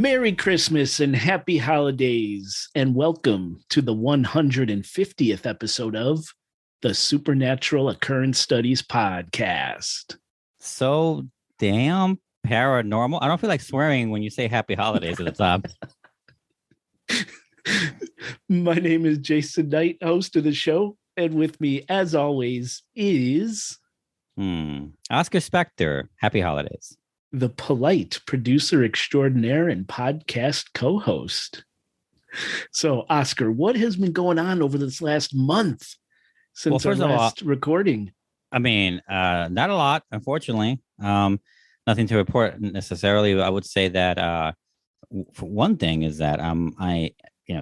Merry Christmas and happy holidays, and welcome to the 150th episode of the Supernatural Occurrence Studies podcast. So damn paranormal. I don't feel like swearing when you say happy holidays at the top. My name is Jason Knight, host of the show, and with me, as always, is Oscar Spector. Happy holidays. The polite producer extraordinaire and podcast co-host. So, Oscar, what has been going on over this last month since our last recording? I mean, not a lot, unfortunately. Nothing to report necessarily. I would say that for one thing is that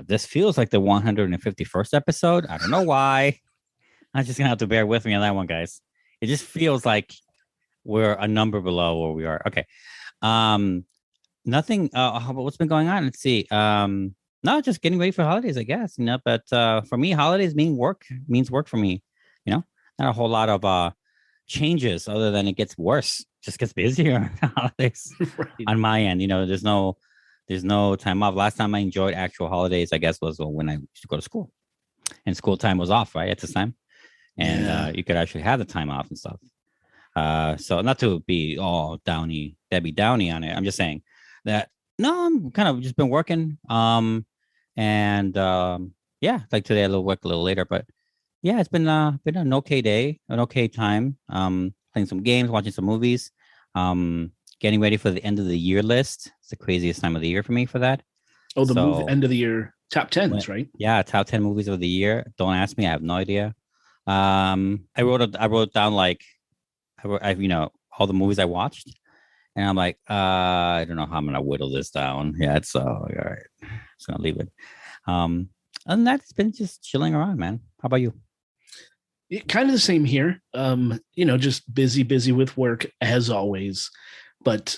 this feels like the 151st episode. I don't know why. I'm just gonna have to bear with me on that one, guys. It just feels like we're a number below where we are. Okay. Nothing. What's been going on? Let's see. No, just getting ready for holidays, I guess. But for me, holidays means work for me. Not a whole lot of changes other than it gets worse. Just gets busier on holidays right. On my end. There's no time off. Last time I enjoyed actual holidays, I guess, was when I used to go to school, and school time was off right at this time, and you could actually have the time off and stuff. So not to be all Debbie Downy on it. I'm just saying that I'm kind of just been working. Like today I'll work a little later, but yeah, it's been an okay day, an okay time. Playing some games, watching some movies, getting ready for the end of the year list. It's the craziest time of the year for me for that. Oh, end of the year top 10s, right? Yeah, top 10 movies of the year. Don't ask me, I have no idea. I wrote down like all the movies I watched, and I'm like, I don't know how I'm gonna whittle this down. Yeah, it's all right. Just gonna leave it. Other than that, it's been just chilling around, man. How about you? Kind of the same here. Just busy with work as always. But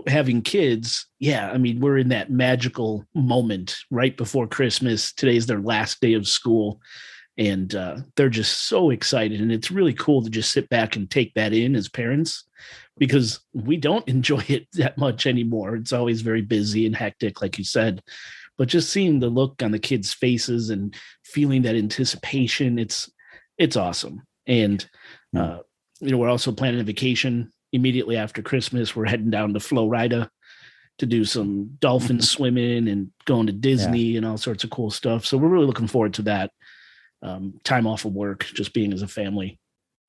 having kids, we're in that magical moment right before Christmas. Today's their last day of school. And they're just so excited. And it's really cool to just sit back and take that in as parents, because we don't enjoy it that much anymore. It's always very busy and hectic, like you said. But just seeing the look on the kids' faces and feeling that anticipation, it's awesome. And, we're also planning a vacation immediately after Christmas. We're heading down to Florida to do some dolphin swimming and going to Disney and all sorts of cool stuff. So we're really looking forward to that. Time off of work, just being as a family.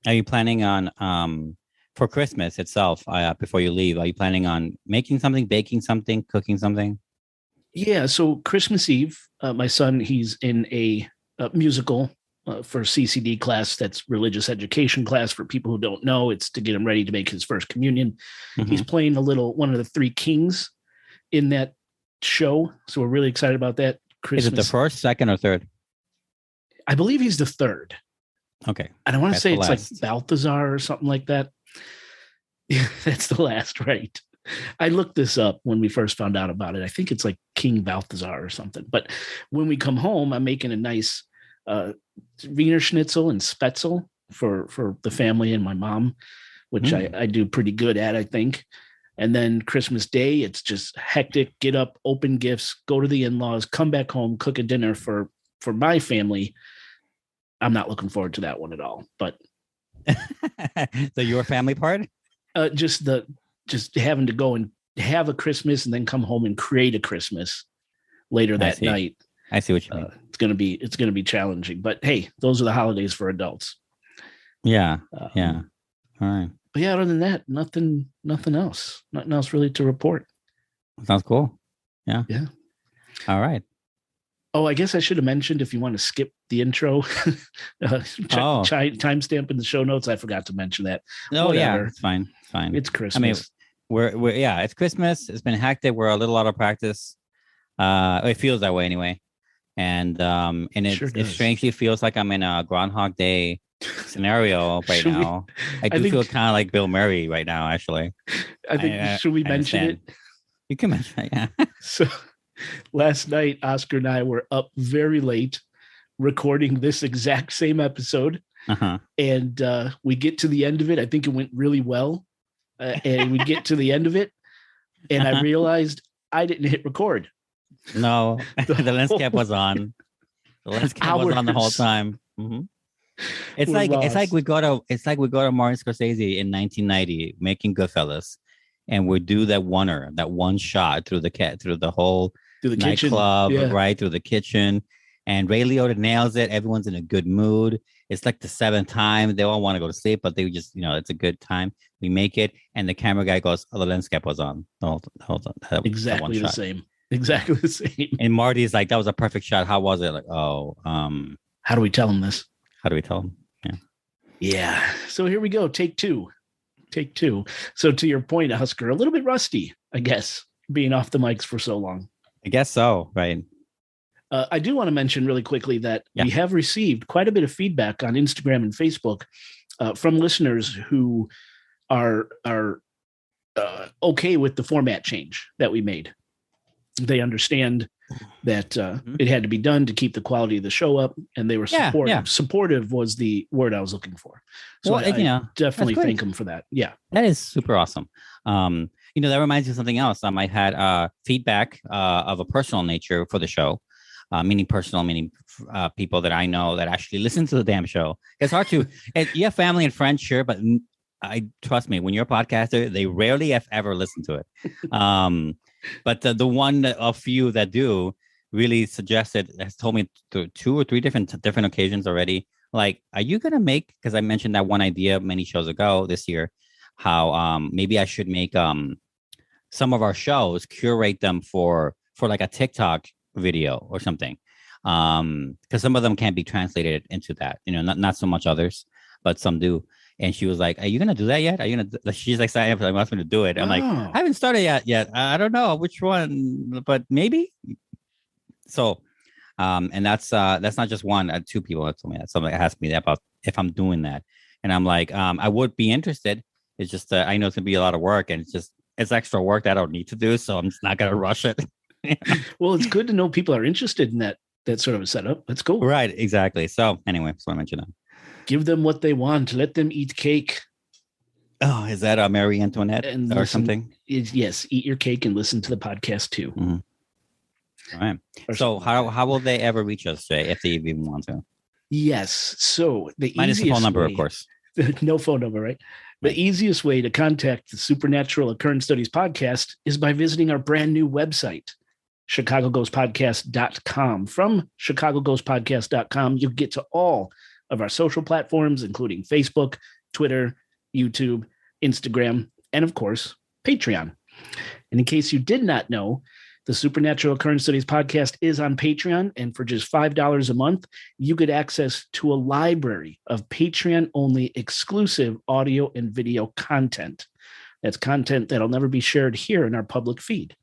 Are you planning on for Christmas itself, before you leave, are you planning on making something, baking something, cooking something? Yeah, so Christmas Eve, my son, he's in a musical for CCD class. That's religious education class. For people who don't know, it's to get him ready to make his first communion. Mm-hmm. He's playing one of the three kings in that show, so we're really excited about that. Christmas. Is it the first, second, or third? I believe he's the third. Okay. And I want to say it's like Balthazar or something like that. Yeah, that's the last, right? I looked this up when we first found out about it. I think it's like King Balthazar or something. But when we come home, I'm making a nice Wiener Schnitzel and Spätzle for the family and my mom, which I do pretty good at, I think. And then Christmas Day, it's just hectic. Get up, open gifts, go to the in-laws, come back home, cook a dinner for my family. I'm not looking forward to that one at all. But so your family part? Just having to go and have a Christmas and then come home and create a Christmas later that night. I see what you mean. It's gonna be challenging. But hey, those are the holidays for adults. Yeah. All right. But yeah, other than that, nothing else. Nothing else really to report. Sounds cool. Yeah. Yeah. All right. Oh, I guess I should have mentioned, if you want to skip the intro, timestamp in the show notes. I forgot to mention that. No, whatever. Yeah, it's fine. It's Christmas. I mean, it's Christmas. It's been hectic. We're a little out of practice. It feels that way anyway. And it strangely feels like I'm in a Groundhog Day scenario right now. I think feel kind of like Bill Murray right now, actually. I think should we mention it? You can mention it, yeah. So last night, Oscar and I were up very late recording this exact same episode. And we get to the end of it. I think it went really well. And we get to the end of it. And I realized I didn't hit record. No, the lens cap was on. The lens cap was on the whole Hours time. It's were like lost. it's like we go to Martin Scorsese in 1990 making Goodfellas, and we do that one shot through the whole To the kitchen. nightclub, Yeah. right through the kitchen, and Ray Liotta nails it. Everyone's in a good mood. It's like the seventh time. They all want to go to sleep, but they just, it's a good time. We make it, and the camera guy goes, "Oh, the lens cap was on." Exactly the same. Exactly the same. And Marty's like, "That was a perfect shot. How was it?" Like, "Oh, how do we tell him this? How do we tell him?" Yeah. So here we go. Take two. So to your point, Husker, a little bit rusty, I guess, being off the mics for so long. I guess so. Right. I do want to mention really quickly that we have received quite a bit of feedback on Instagram and Facebook from listeners who are okay with the format change that we made. They understand that it had to be done to keep the quality of the show up, and they were supportive. Yeah. Supportive was the word I was looking for. So well, I definitely thank them for that. Yeah. That is super awesome. That reminds me of something else. I had feedback of a personal nature for the show. Meaning people that I know that actually listen to the damn show. It's hard to, you have family and friends, sure, but trust me, when you're a podcaster, they rarely have ever listened to it. But the one of few that do really has told me to 2 or 3 different occasions already. Like, are you gonna make? Because I mentioned that one idea many shows ago this year, how maybe I should make some of our shows, curate them for like a TikTok video or something, because some of them can't be translated into that, not so much others, but some do. And she was like, "Are you gonna do that yet? Are you gonna?" She's like, "I want me to do it." I'm like, "I haven't started yet. I don't know which one, but maybe." So, and that's not just one. 2 people that told me that. Somebody asked me about if I'm doing that, and I'm like, I would be interested. It's just I know it's gonna be a lot of work, and it's extra work that I don't need to do, so I'm just not gonna rush it. Well, it's good to know people are interested in that sort of a setup. That's cool. Right, exactly. So anyway, so I mentioned that. Give them what they want. Let them eat cake. Oh, is that Marie Antoinette or something? Yes, eat your cake and listen to the podcast too. All right. So how will they ever reach us, Jay, if they even want to? Yes. So the minus the phone number, of course. No phone number, right? The easiest way to contact the Supernatural Occurrence Studies podcast is by visiting our brand new website, chicagoghostpodcast.com. From chicagoghostpodcast.com, you'll get to all of our social platforms, including Facebook, Twitter, YouTube, Instagram, and of course, Patreon. And in case you did not know, the Supernatural Occurrence Studies podcast is on Patreon, and for just $5 a month, you get access to a library of Patreon-only exclusive audio and video content. That's content that'll never be shared here in our public feed.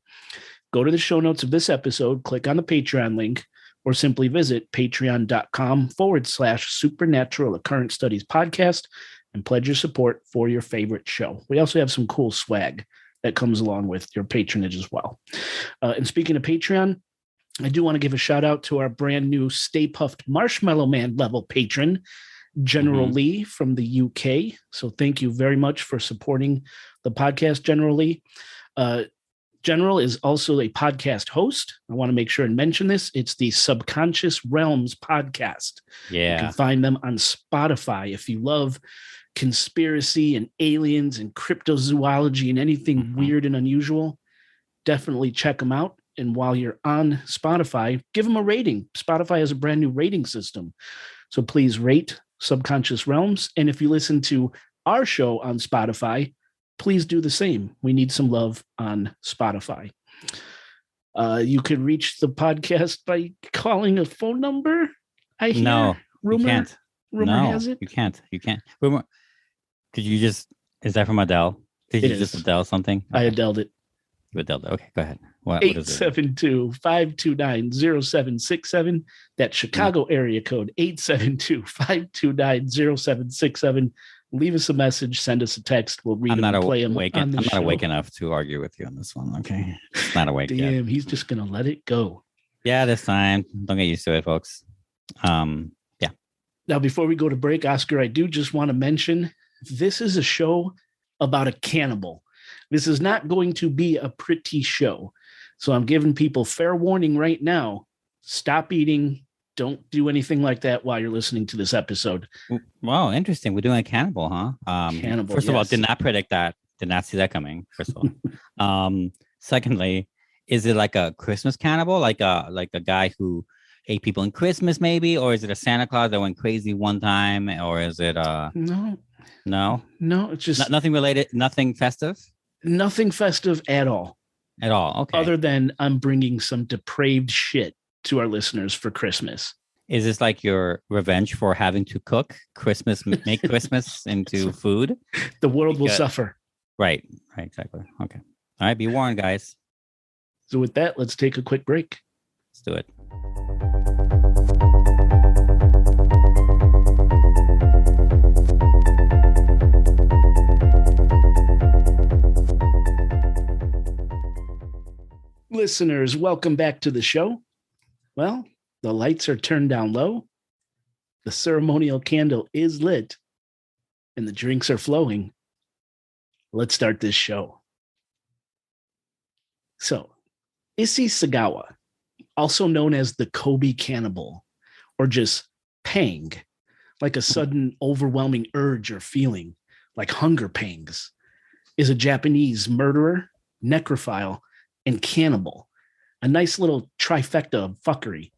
Go to the show notes of this episode, click on the Patreon link, or simply visit patreon.com/Supernatural Occurrence Studies podcast and pledge your support for your favorite show. We also have some cool swag that comes along with your patronage as well. And speaking of Patreon, I do want to give a shout out to our brand new Stay Puffed Marshmallow Man level patron, General Lee from the UK. So thank you very much for supporting the podcast, General Lee. General is also a podcast host. I want to make sure and mention this. It's the Subconscious Realms podcast. Yeah. You can find them on Spotify. If you love conspiracy and aliens and cryptozoology and anything weird and unusual, definitely check them out. And while you're on Spotify, give them a rating. Spotify has a brand new rating system. So please rate Subconscious Realms. And if you listen to our show on Spotify, please do the same. We need some love on Spotify. You could reach the podcast by calling a phone number. I hear. No, rumor, you can't. Rumor has it. You can't. Rumor. Could you just? Is that from Adele? Did you just Adele something? Okay. I Adele it. You Adele. Okay, go ahead. What 872-529-0767. That Chicago area code 872-529-0767. Leave us a message, send us a text. We'll read them and play them on the show. I'm not awake enough to argue with you on this one. Okay. Not awake yet. Damn, he's just going to let it go. Yeah, this time. Don't get used to it, folks. Yeah. Now, before we go to break, Oscar, I do just want to mention this is a show about a cannibal. This is not going to be a pretty show. So I'm giving people fair warning right now. Stop eating. Don't do anything like that while you're listening to this episode. Wow, interesting. We're doing a cannibal, huh? Cannibal, First of all, yes. did not predict that. Did not see that coming. First of all, secondly, is it like a Christmas cannibal, like a guy who ate people in Christmas, maybe, or is it a Santa Claus that went crazy one time, or is it No, no, no, it's just nothing related, nothing festive nothing festive at all. at all? Okay, Other than I'm bringing some depraved shit to our listeners for Christmas. is this like your revenge for having to cook Christmas, make Christmas into food? The world will Because- suffer. Right, exactly. Okay, all right. Be warned, guys. So with that, let's take a quick break. Let's do it. Listeners, welcome back to the show. Well, the lights are turned down low. The ceremonial candle is lit and the drinks are flowing. Let's start this show. So, Issei Sagawa, also known as the Kobe Cannibal, or just pang, like a sudden overwhelming urge or feeling, like hunger pangs, is a Japanese murderer, necrophile, and cannibal, a nice little trifecta of fuckery,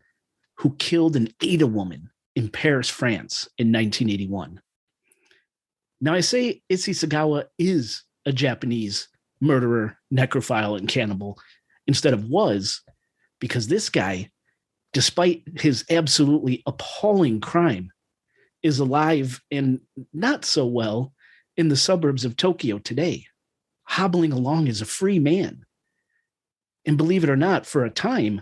who killed and ate a woman in Paris, France in 1981. Now, I say Issei Sagawa is a Japanese murderer, necrophile, and cannibal instead of was, because this guy, despite his absolutely appalling crime, is alive and not so well in the suburbs of Tokyo today, hobbling along as a free man. And believe it or not, for a time,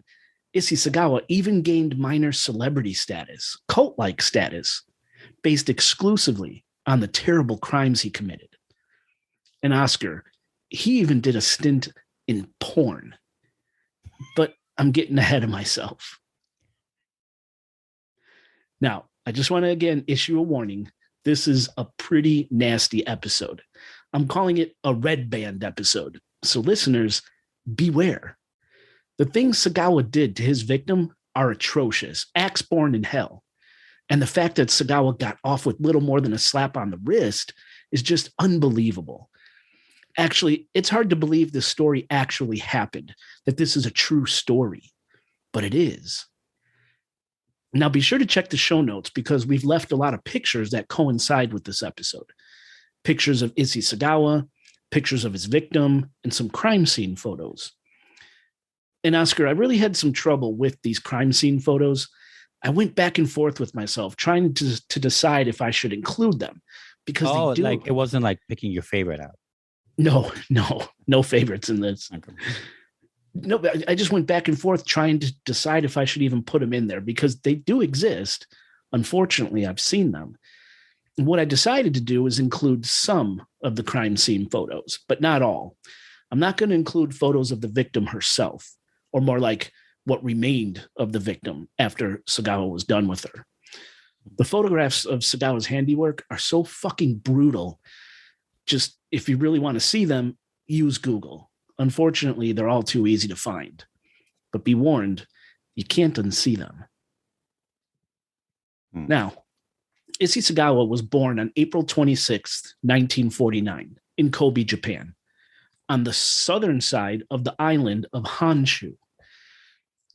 Issei Sagawa even gained minor celebrity status, cult-like status, based exclusively on the terrible crimes he committed. And Oscar, he even did a stint in porn. But I'm getting ahead of myself. Now, I just want to again issue a warning. This is a pretty nasty episode. I'm calling it a red band episode. So listeners, beware. The things Sagawa did to his victim are atrocious, acts born in hell. And the fact that Sagawa got off with little more than a slap on the wrist is just unbelievable. Actually, it's hard to believe this story actually happened, that this is a true story, but it is. Now, be sure to check the show notes because we've left a lot of pictures that coincide with this episode. Pictures of Issei Sagawa, pictures of his victim, and some crime scene photos. And Oscar, I really had some trouble with these crime scene photos. I went back and forth with myself trying to decide if I should include them because they do. Like it wasn't like picking your favorite out. No favorites in this. Okay. No, I just went back and forth trying to decide if I should even put them in there because they do exist. Unfortunately, I've seen them. And what I decided to do is include some of the crime scene photos, but not all. I'm not going to include photos of the victim herself, or more like what remained of the victim after Sagawa was done with her. The photographs of Sagawa's handiwork are so fucking brutal. Just if you really want to see them, use Google. Unfortunately, they're all too easy to find. But be warned, you can't unsee them. Now, Issei Sagawa was born on April 26th, 1949, in Kobe, Japan, on the southern side of the island of Honshu.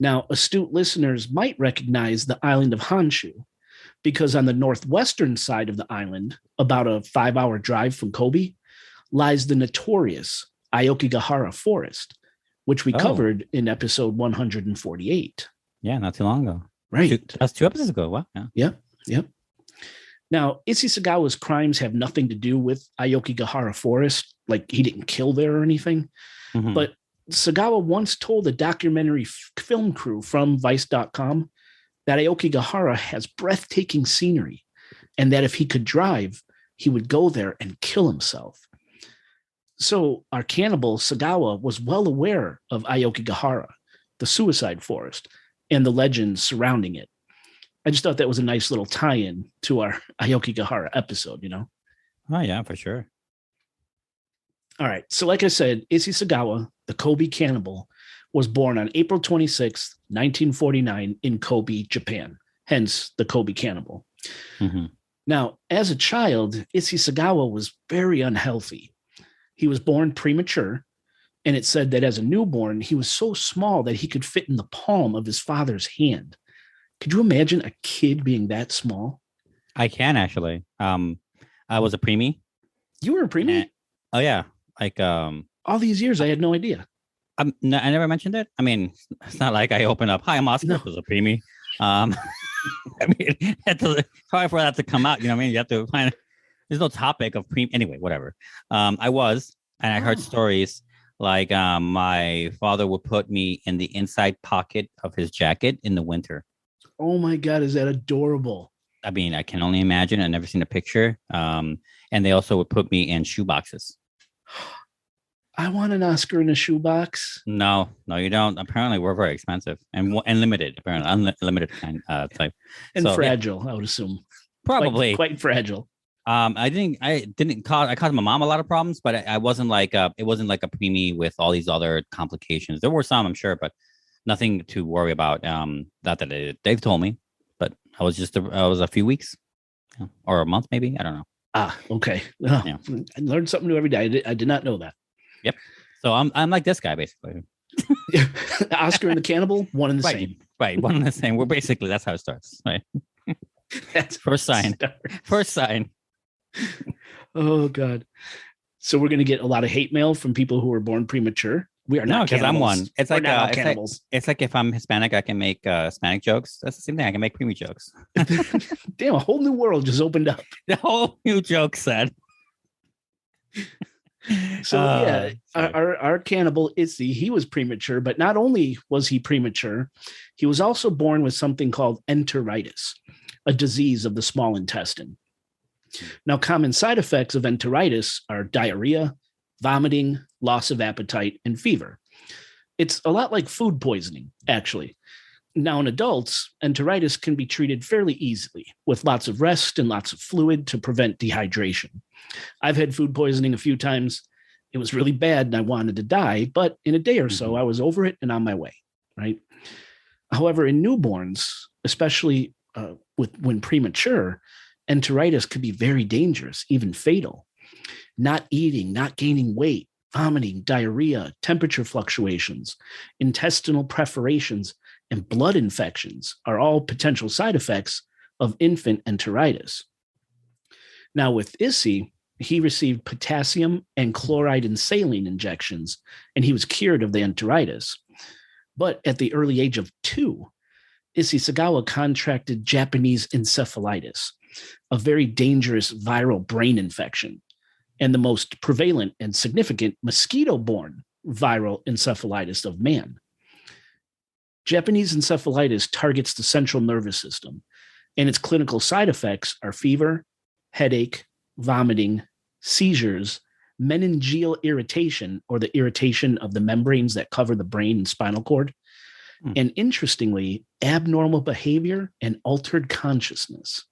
Now, astute listeners might recognize the island of Honshu because on the northwestern side of the island, about a 5-hour drive from Kobe, lies the notorious Aokigahara Forest, which we covered in episode 148. Yeah, not too long ago. Right. That's 2 episodes ago. Wow. Yeah. Yep. Now, Issei Sagawa's crimes have nothing to do with Aokigahara Forest, like he didn't kill there or anything. Mhm. But Sagawa once told a documentary film crew from Vice.com that Aokigahara has breathtaking scenery and that if he could drive, he would go there and kill himself. So our cannibal, Sagawa, was well aware of Aokigahara, the suicide forest, and the legends surrounding it. I just thought that was a nice little tie-in to our Aokigahara episode, you know? Oh, yeah, for sure. All right. So like I said, Issei Sagawa, the Kobe Cannibal, was born on April 26th, 1949 in Kobe, Japan, hence the Kobe Cannibal. Mm-hmm. Now, as a child, Issei Sagawa was very unhealthy. He was born premature, and it said that as a newborn, he was so small that he could fit in the palm of his father's hand. Could you imagine a kid being that small? I can actually. I was a preemie. You were a preemie? Oh yeah, like all these years, I had no idea. I never mentioned it. I mean, it's not like I opened up. Hi, I'm Oscar. No. Was a preemie. I mean, it's hard for that to come out. You know what I mean? You have to find. There's no topic of preemie. Anyway, whatever. I was, and I heard stories like my father would put me in the inside pocket of his jacket in the winter. Oh my God, is that adorable? I mean, I can only imagine. I've never seen a picture. And they also would put me in shoe boxes. I want an Oscar in a shoebox. No, you don't. Apparently, we're very expensive and limited. Apparently, unlimited type. And so, fragile, yeah. I would assume. Probably quite fragile. I caused my mom a lot of problems, but I wasn't like it wasn't like a preemie with all these other complications. There were some, I'm sure, but nothing to worry about. Not that they've told me, but I was a few weeks or a month, maybe. I don't know. Okay. Oh, yeah. I learned something new every day. I did not know that. Yep. So I'm like this guy basically. Oscar and the Cannibal, one and the same. Right, one and the same. We're basically that's how it starts. Right. That's first sign. First sign. Oh God. So we're gonna get a lot of hate mail from people who were born premature. We are not because I'm one. It's like cannibals. It's like if I'm Hispanic, I can make Hispanic jokes. That's the same thing. I can make preemie jokes. Damn, a whole new world just opened up. The whole new joke set. So our cannibal Issei, he was premature, but not only was he premature, he was also born with something called enteritis, a disease of the small intestine. Now, common side effects of enteritis are diarrhea, vomiting, loss of appetite, and fever. It's a lot like food poisoning, actually. Now, in adults, enteritis can be treated fairly easily with lots of rest and lots of fluid to prevent dehydration. I've had food poisoning a few times. It was really bad and I wanted to die, but in a day or so, I was over it and on my way, right? However, in newborns, especially when premature, enteritis could be very dangerous, even fatal. Not eating, not gaining weight, vomiting, diarrhea, temperature fluctuations, intestinal perforations, and blood infections are all potential side effects of infant enteritis. Now, with Issei, he received potassium and chloride and saline injections, and he was cured of the enteritis. But at the early age of 2, Isi Sagawa contracted Japanese encephalitis, a very dangerous viral brain infection, and the most prevalent and significant mosquito-borne viral encephalitis of man. Japanese encephalitis targets the central nervous system, and its clinical side effects are fever, headache, vomiting, seizures, meningeal irritation, or the irritation of the membranes that cover the brain and spinal cord, and interestingly, abnormal behavior and altered consciousness.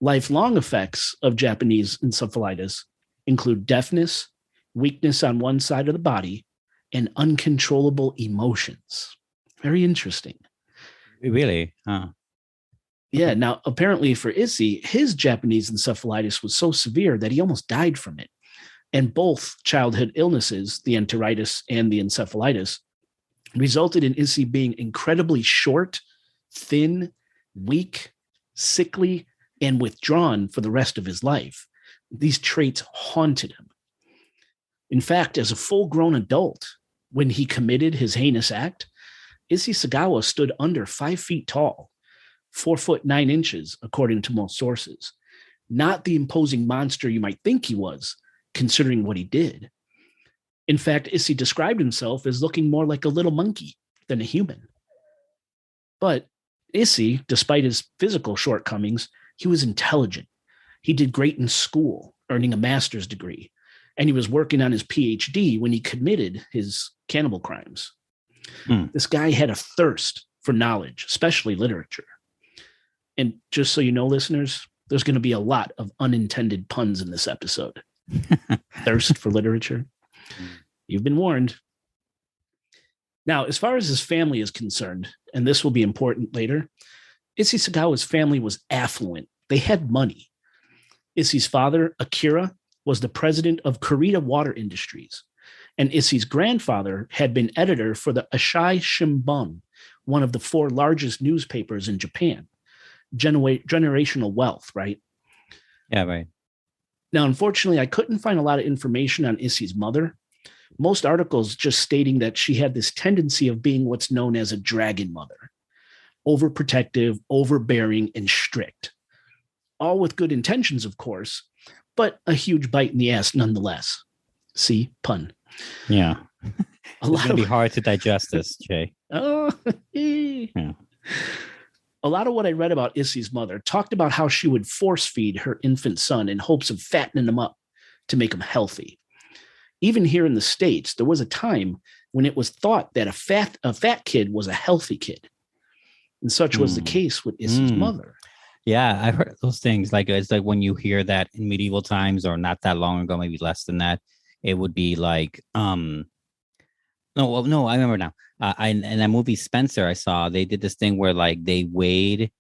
Lifelong effects of Japanese encephalitis include deafness, weakness on one side of the body, and uncontrollable emotions. Very interesting. Really? Yeah. Now, apparently for Issei, his Japanese encephalitis was so severe that he almost died from it. And both childhood illnesses, the enteritis and the encephalitis, resulted in Issei being incredibly short, thin, weak, sickly, and withdrawn for the rest of his life. These traits haunted him. In fact, as a full-grown adult, when he committed his heinous act, Issei Sagawa stood under 5 feet tall, 4'9" according to most sources. Not the imposing monster you might think he was, considering what he did. In fact, Issei described himself as looking more like a little monkey than a human. But Issei, despite his physical shortcomings, he was intelligent. He did great in school, earning a master's degree, and he was working on his PhD when he committed his cannibal crimes. This guy had a thirst for knowledge, especially literature. And just so you know, listeners, there's going to be a lot of unintended puns in this episode. Thirst for literature. You've been warned. Now, as far as his family is concerned, and this will be important later, Issei Sagawa's family was affluent. They had money. Issei's father, Akira, was the president of Kurita Water Industries, and Issei's grandfather had been editor for the Asahi Shimbun, one of the 4 largest newspapers in Japan. Generational wealth, right? Yeah, right. Now, unfortunately, I couldn't find a lot of information on Issei's mother. Most articles just stating that she had this tendency of being what's known as a dragon mother, overprotective, overbearing, and strict. All with good intentions, of course, but a huge bite in the ass nonetheless. See, pun. Yeah. It's going to be hard to digest this, Jay. Oh, yeah. A lot of what I read about Issei's mother talked about how she would force feed her infant son in hopes of fattening him up to make him healthy. Even here in the States, there was a time when it was thought that a fat kid was a healthy kid. And such was the case with Issei's mother. Yeah, I've heard those things. Like, it's like when you hear that in medieval times, or not that long ago, maybe less than that, it would be like, no, I remember now. In that movie Spencer I saw, they did this thing where like they weighed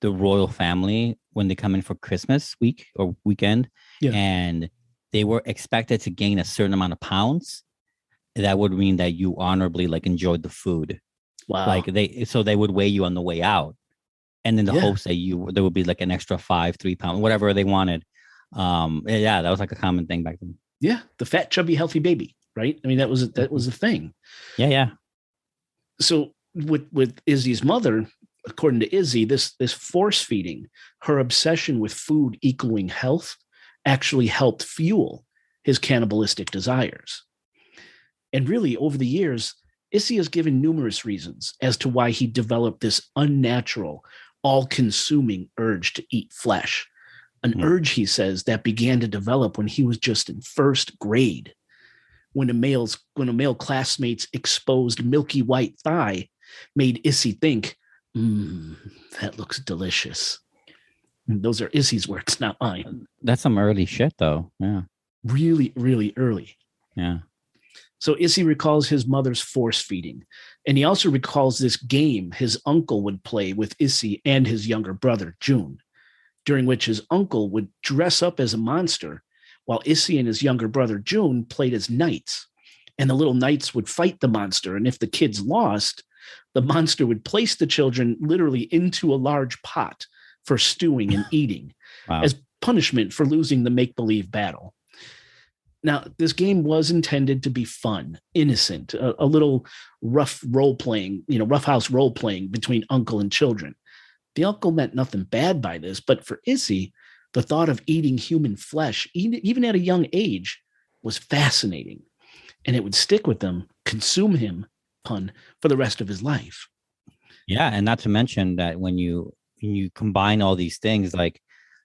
the royal family when they come in for Christmas week or weekend, and they were expected to gain a certain amount of pounds. That would mean that you honorably like enjoyed the food. Wow. Like they would weigh you on the way out, and in the hopes that there would be like an extra 3 pounds, whatever they wanted. Yeah, that was like a common thing back then. Yeah, the fat, chubby, healthy baby, right? I mean, that was a thing. Yeah. So with Izzy's mother, according to Izzy, this force feeding, her obsession with food equaling health, actually helped fuel his cannibalistic desires. And really, over the years, Issei has given numerous reasons as to why he developed this unnatural, all-consuming urge to eat flesh. An urge, he says, that began to develop when he was just in first grade. When a male classmate's exposed milky white thigh made Issei think, that looks delicious. And those are Issei's words, not mine. That's some early shit, though. Yeah. Really, really early. Yeah. So Issei recalls his mother's force feeding. And he also recalls this game his uncle would play with Issei and his younger brother, Jun, during which his uncle would dress up as a monster while Issei and his younger brother, Jun, played as knights. And the little knights would fight the monster. And if the kids lost, the monster would place the children literally into a large pot for stewing and eating as punishment for losing the make-believe battle. Now, this game was intended to be fun, innocent, a little rough role-playing, roughhouse role-playing between uncle and children. The uncle meant nothing bad by this, but for Issei, the thought of eating human flesh, even at a young age, was fascinating. And it would stick with him, consume him, pun, for the rest of his life. Yeah, and not to mention that when you combine all these things, like,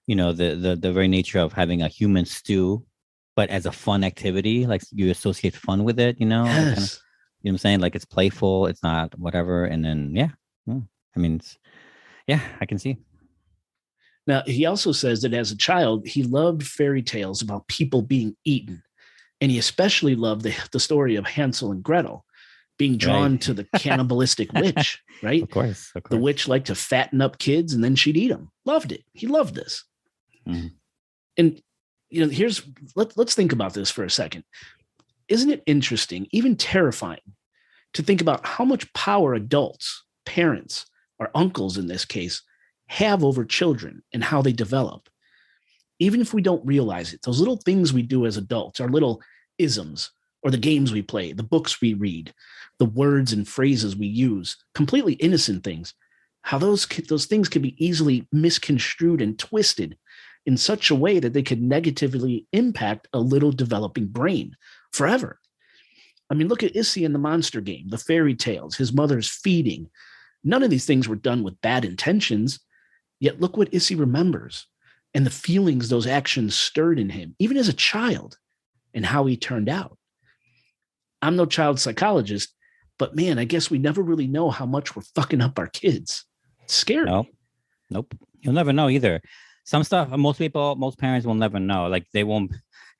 the very nature of having a human stew, but as a fun activity, like you associate fun with it, Yes. Kind of, you know what I'm saying? Like it's playful, it's not whatever. And then, I mean, I can see. Now, he also says that as a child, he loved fairy tales about people being eaten. And he especially loved the story of Hansel and Gretel being drawn to the cannibalistic witch, right? Of course. The witch liked to fatten up kids and then she'd eat them. Loved it. He loved this. Mm-hmm. And, let's think about this for a second. Isn't it interesting, even terrifying, to think about how much power adults, parents, or uncles in this case, have over children and how they develop? Even if we don't realize it, those little things we do as adults, our little isms, or the games we play, the books we read, the words and phrases we use, completely innocent things, how those things can be easily misconstrued and twisted in such a way that they could negatively impact a little developing brain forever. I mean, look at Issei in the monster game, the fairy tales, his mother's feeding. None of these things were done with bad intentions, yet look what Issei remembers and the feelings those actions stirred in him, even as a child, and how he turned out. I'm no child psychologist, but man, I guess we never really know how much we're fucking up our kids. It's scary. Nope. You'll never know either. Some stuff, most parents will never know. Like they won't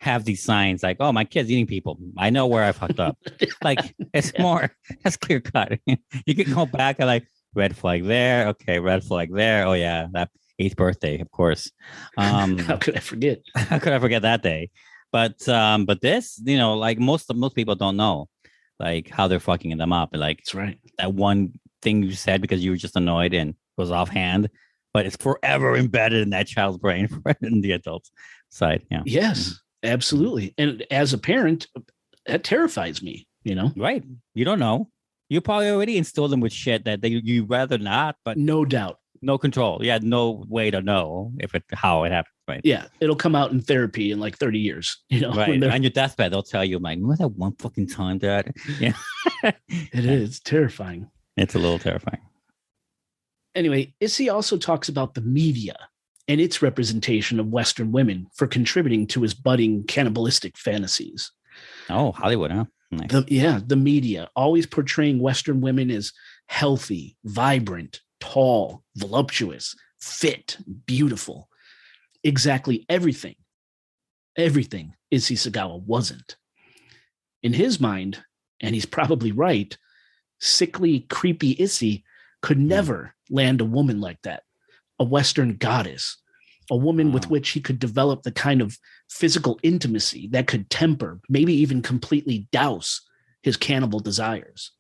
have these signs like, oh, my kid's eating people. I know where I fucked up. Like it's more, that's clear cut. You can go back and like red flag there. Okay, red flag there. Oh yeah, that eighth birthday, of course. How could I forget? How could I forget that day? But this, like most people don't know like how they're fucking them up. Like That's right. that one thing you said because you were just annoyed and was offhand, but it's forever embedded in that child's brain in the adult side. Yeah. Yes, absolutely. And as a parent, that terrifies me, Right. You don't know. You probably already instilled them with shit that you rather not, but no doubt. No control. You had no way to know how it happened. Right. Yeah. It'll come out in therapy in like 30 years, Right. On your deathbed, they'll tell you, like, remember that one fucking time, Dad? Yeah. It is terrifying. It's a little terrifying. Anyway, Issei also talks about the media and its representation of Western women for contributing to his budding cannibalistic fantasies. Oh, Hollywood, huh? Nice. The media always portraying Western women as healthy, vibrant, tall, voluptuous, fit, beautiful. Exactly everything Issei Sagawa wasn't. In his mind, and he's probably right, sickly, creepy Issei could never land a woman like that, a Western goddess, a woman with which he could develop the kind of physical intimacy that could temper, maybe even completely douse his cannibal desires.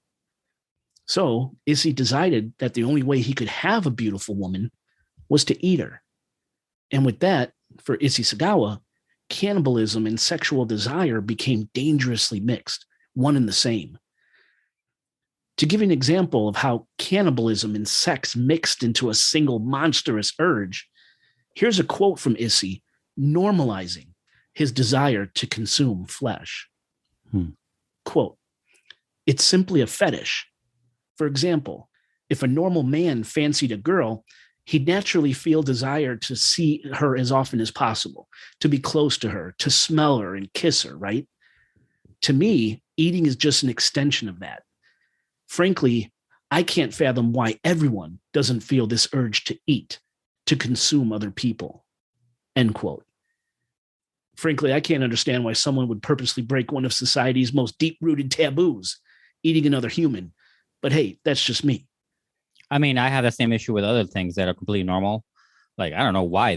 So Issei decided that the only way he could have a beautiful woman was to eat her. And with that, for Issei Sagawa, cannibalism and sexual desire became dangerously mixed, one and the same. To give you an example of how cannibalism and sex mixed into a single monstrous urge, here's a quote from Issei normalizing his desire to consume flesh. Quote, "It's simply a fetish. For example, if a normal man fancied a girl, he'd naturally feel desire to see her as often as possible, to be close to her, to smell her and kiss her, right? To me, eating is just an extension of that. Frankly, I can't fathom why everyone doesn't feel this urge to eat, to consume other people." End quote. Frankly, I can't understand why someone would purposely break one of society's most deep-rooted taboos, eating another human. But hey, that's just me. I mean, I have the same issue with other things that are completely normal. Like, I don't know why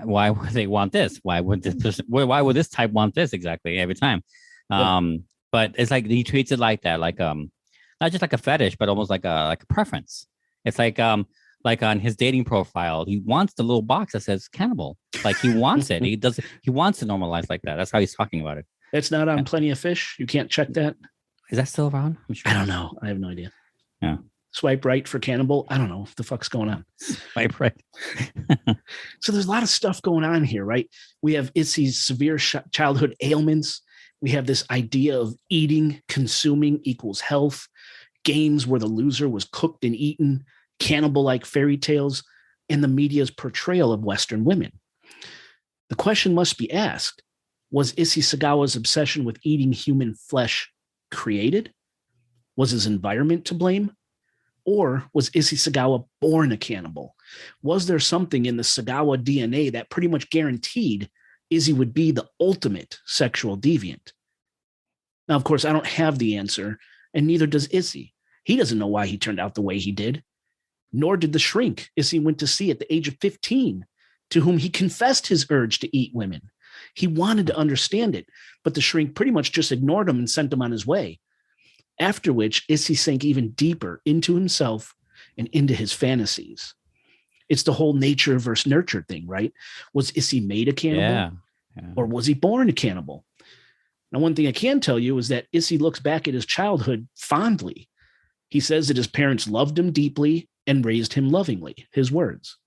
why would they want this? Why would this type want this exactly every time? But it's like he treats it like that, like not just like a fetish, but almost like a preference. It's like on his dating profile, he wants the little box that says cannibal. Like he wants it. He wants to normalize like that. That's how he's talking about it. It's not on Plenty of Fish. You can't check that. Is that still around? I'm sure. I don't know. I have no idea. Yeah. Swipe right for cannibal. I don't know what the fuck's going on. Swipe right. So there's a lot of stuff going on here, right? We have Issei's severe childhood ailments. We have this idea of eating, consuming equals health, games where the loser was cooked and eaten, cannibal-like fairy tales, and the media's portrayal of Western women. The question must be asked, was Issei Sagawa's obsession with eating human flesh created? Was his environment to blame? Or was Issei Sagawa born a cannibal? Was there something in the Sagawa DNA that pretty much guaranteed Issei would be the ultimate sexual deviant? Now, of course, I don't have the answer, and neither does Issei. He doesn't know why he turned out the way he did. Nor did the shrink Issei went to see at the age of 15, to whom he confessed his urge to eat women. He wanted to understand it, but the shrink pretty much just ignored him and sent him on his way. After which, Issei sank even deeper into himself and into his fantasies. It's the whole nature versus nurture thing, right? Was Issei made a cannibal? Yeah. Or was he born a cannibal? Now, one thing I can tell you is that Issei looks back at his childhood fondly. He says that his parents loved him deeply and raised him lovingly, his words.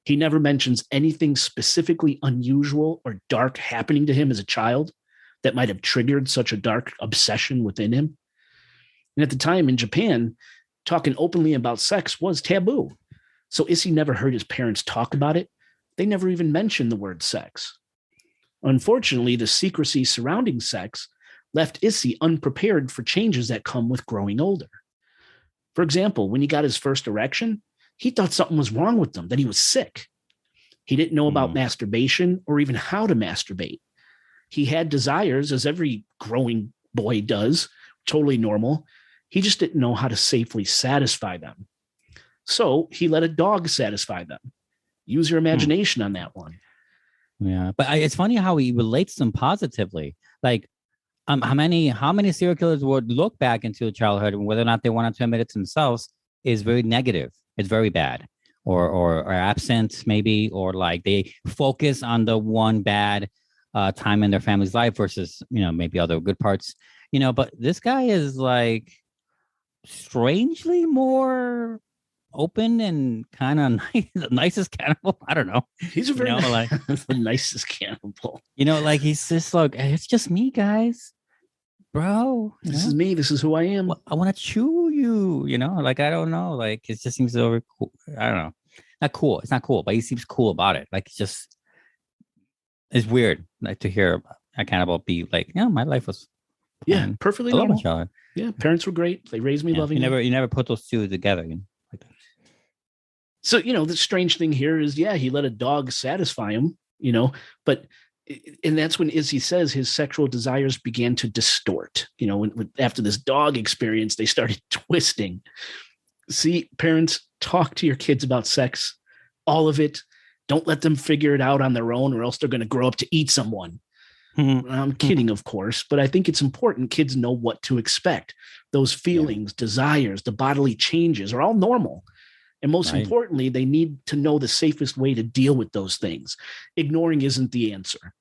He never mentions anything specifically unusual or dark happening to him as a child that might have triggered such a dark obsession within him. And at the time in Japan, talking openly about sex was taboo. So Issei never heard his parents talk about it. They never even mentioned the word sex. Unfortunately, the secrecy surrounding sex left Issei unprepared for changes that come with growing older. For example, when he got his first erection, he thought something was wrong with him, that he was sick. He didn't know about masturbation or even how to masturbate. He had desires, as every growing boy does, totally normal. He just didn't know how to safely satisfy them. So he let a dog satisfy them. Use your imagination on that one. Yeah, but it's funny how he relates them positively. Like, how many serial killers would look back into childhood and whether or not they wanted to admit it to themselves is very negative. It's very bad, or absent maybe, or like they focus on the one bad time in their family's life versus maybe other good parts. But this guy is like strangely more open and kind of nice, the nicest cannibal. I don't know. He's a very the nicest cannibal. Like he's just like, hey, it's just me, guys, bro. This is me. This is who I am. I want to chew you. Like I don't know. Like it just seems so cool. I don't know. Not cool. It's not cool, but he seems cool about it. Like it's weird. Like to hear a cannibal be like, yeah, my life was fine. Perfectly normal. Yeah, parents were great. They raised me loving. You never put those two together. Like that. So, the strange thing here is, he let a dog satisfy him, and that's when Issei says his sexual desires began to distort. After this dog experience, they started twisting. See, parents, talk to your kids about sex, all of it. Don't let them figure it out on their own, or else they're going to grow up to eat someone. Mm-hmm. I'm kidding, of course, but I think it's important kids know what to expect. Those feelings, desires, the bodily changes are all normal. And most importantly, they need to know the safest way to deal with those things. Ignoring isn't the answer.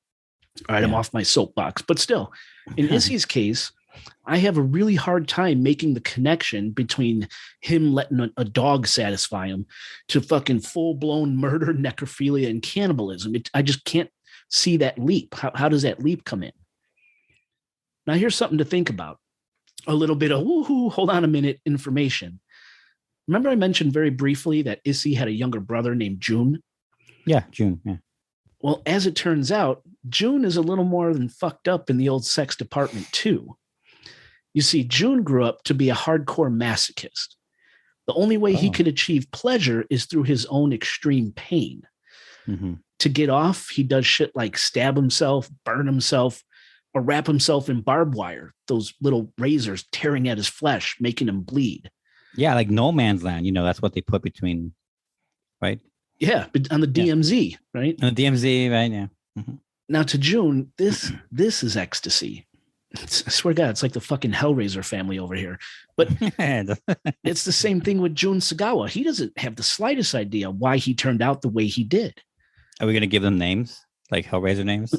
All right, I'm off my soapbox. But still, in Issei's case, I have a really hard time making the connection between him letting a dog satisfy him to fucking full-blown murder, necrophilia, and cannibalism. I just can't see that leap. How does that leap come in? Now, here's something to think about. A little bit of, hold on a minute, information. Remember I mentioned very briefly that Issei had a younger brother named Jun? Yeah, Jun. Yeah. Well, as it turns out, Jun is a little more than fucked up in the old sex department, too. You see, Jun grew up to be a hardcore masochist. The only way he could achieve pleasure is through his own extreme pain. Mm-hmm. To get off, he does shit like stab himself, burn himself, or wrap himself in barbed wire, those little razors tearing at his flesh, making him bleed. Yeah, like no man's land. That's what they put between, right? Yeah, but on the DMZ, right? On the DMZ, right? Yeah. Mm-hmm. Now to Jun, this is ecstasy. I swear to God, it's like the fucking Hellraiser family over here. But it's the same thing with Issei Sagawa. He doesn't have the slightest idea why he turned out the way he did. Are we going to give them names? Like Hellraiser names?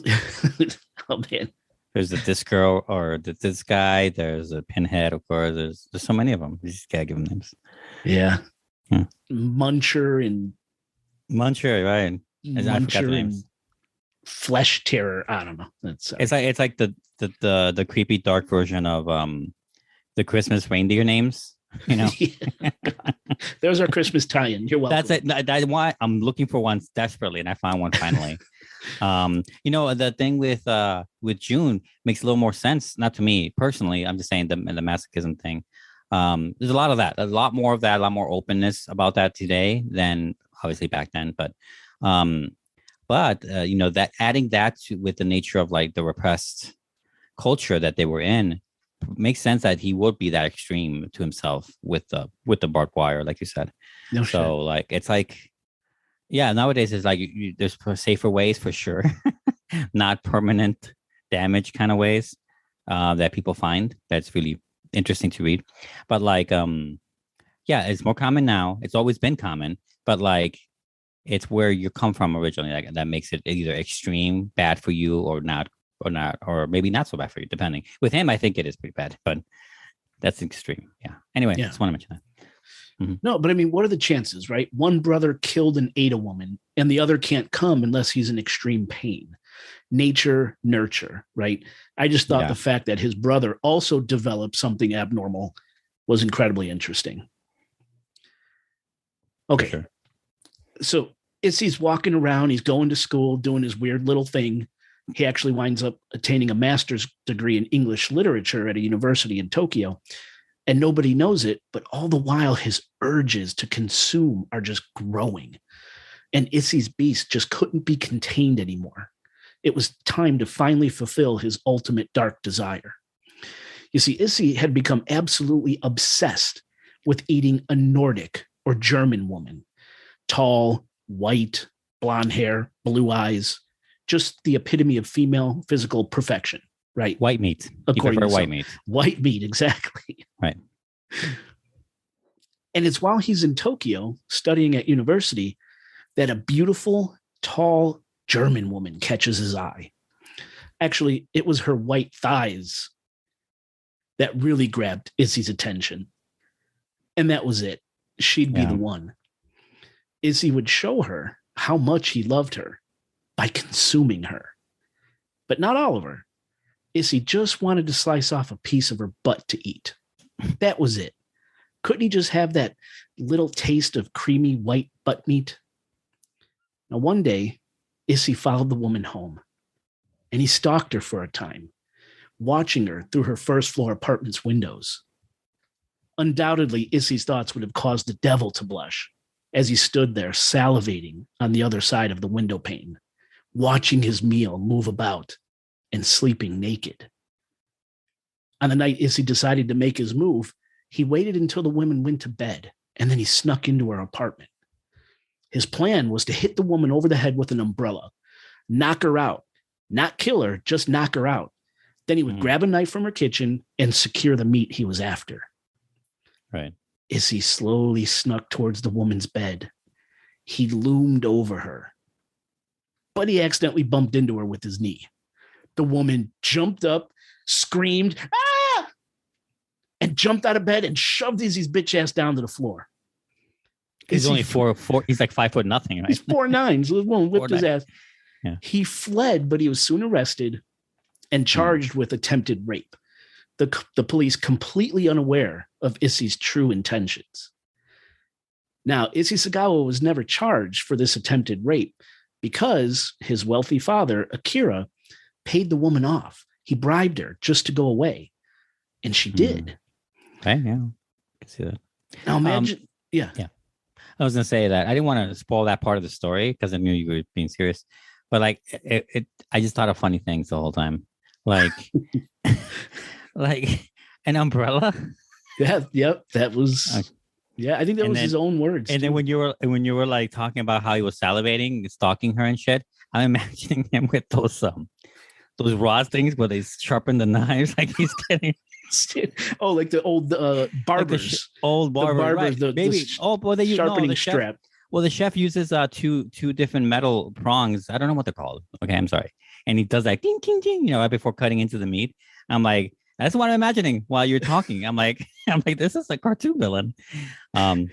Oh, man. There's this girl or this guy. There's a Pinhead, of course. There's so many of them. You just gotta give them names. Yeah. Muncher, right? Muncher and Flesh Terror. I don't know. It's like the creepy dark version of the Christmas reindeer names. Yeah. There's our Christmas tie-in. You're welcome. That's it. That's why I'm looking for one desperately, and I found one finally. The thing with Jun makes a little more sense. Not to me personally. I'm just saying the masochism thing. There's a lot of that. There's a lot more of that. A lot more openness about that today than obviously back then. But that adding that with the nature of like the repressed culture that they were in. Makes sense that he would be that extreme to himself with the barbed wire, like you said. No shit. So like it's like, yeah, nowadays it's like there's safer ways for sure, not permanent damage kind of ways that people find. That's really interesting to read. But like, it's more common now. It's always been common, but like it's where you come from originally. Like that makes it either extreme, bad for you, or not, or maybe not so bad for you, depending. With him, I think it is pretty bad, but that's extreme. Yeah. Anyway, just want to mention that. Mm-hmm. No, but I mean, what are the chances, right? One brother killed and ate a woman, and the other can't come unless he's in extreme pain. Nature, nurture, right? I just thought the fact that his brother also developed something abnormal was incredibly interesting. Okay. Sure. So Issei's walking around, he's going to school, doing his weird little thing. He actually winds up attaining a master's degree in English literature at a university in Tokyo. And nobody knows it, but all the while his urges to consume are just growing. And Issei's beast just couldn't be contained anymore. It was time to finally fulfill his ultimate dark desire. You see, Issei had become absolutely obsessed with eating a Nordic or German woman. Tall, white, blonde hair, blue eyes, just the epitome of female physical perfection, right? White meat. According to white meat. White meat, exactly. Right. And it's while he's in Tokyo studying at university that a beautiful, tall German woman catches his eye. Actually, it was her white thighs that really grabbed Issei's attention. And that was it. She'd be the one. Issei would show her how much he loved her by consuming her. But not all of her. Issei just wanted to slice off a piece of her butt to eat. That was it. Couldn't he just have that little taste of creamy white butt meat? Now, one day, Issei followed the woman home, and he stalked her for a time, watching her through her first floor apartment's windows. Undoubtedly, Issei's thoughts would have caused the devil to blush as he stood there salivating on the other side of the window pane, watching his meal move about and sleeping naked. On the night Issei decided to make his move, he waited until the women went to bed, and then he snuck into her apartment. His plan was to hit the woman over the head with an umbrella, knock her out, not kill her, just knock her out. Then he would grab a knife from her kitchen and secure the meat he was after. Right. Issei slowly snuck towards the woman's bed. He loomed over her, but he accidentally bumped into her with his knee. The woman jumped up, screamed, "Ah!" and jumped out of bed and shoved Issei's bitch ass down to the floor. He's only four. He's like 5 foot nothing, right? He's 4'9", so the woman whipped his ass. Yeah. He fled, but he was soon arrested and charged with attempted rape. The police completely unaware of Issei's true intentions. Now, Issei Sagawa was never charged for this attempted rape because his wealthy father, Akira, paid the woman off. He bribed her just to go away. And she did. Okay, yeah. I can see that. Now imagine, yeah. I was going to say that I didn't want to spoil that part of the story because I knew you were being serious. But like, I just thought of funny things the whole time. Like, like an umbrella. Yeah, yep. That was, Okay. Yeah, I think that was his own words. And then when you were like talking about how he was salivating, stalking her and shit, I'm imagining him with those rods things where they sharpen the knives, like he's getting. Oh, like the old barbers, like old barbers, right. Maybe. They use sharpening the strap. Chef, well, the chef uses two different metal prongs. I don't know what they're called. Okay, I'm sorry. And he does that ding, ding, ding, right before cutting into the meat. I'm like, that's what I'm imagining while you're talking. I'm like, this is a cartoon villain.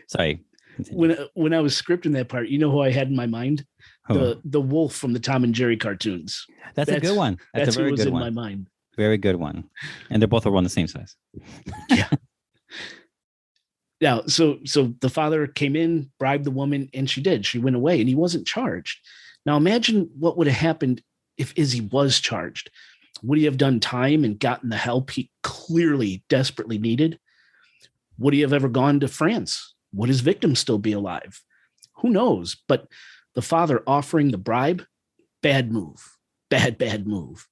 Sorry. When I was scripting that part, you know who I had in my mind? The wolf from the Tom and Jerry cartoons. That's a good one. That's a very good one. in my mind. Very good one. And they're both around the same size. Yeah. Now, so the father came in, bribed the woman, and she did. She went away, and he wasn't charged. Now, imagine what would have happened if Issei was charged. Would he have done time and gotten the help he clearly desperately needed? Would he have ever gone to France? Would his victim still be alive? Who knows? But the father offering the bribe, bad move. Bad move.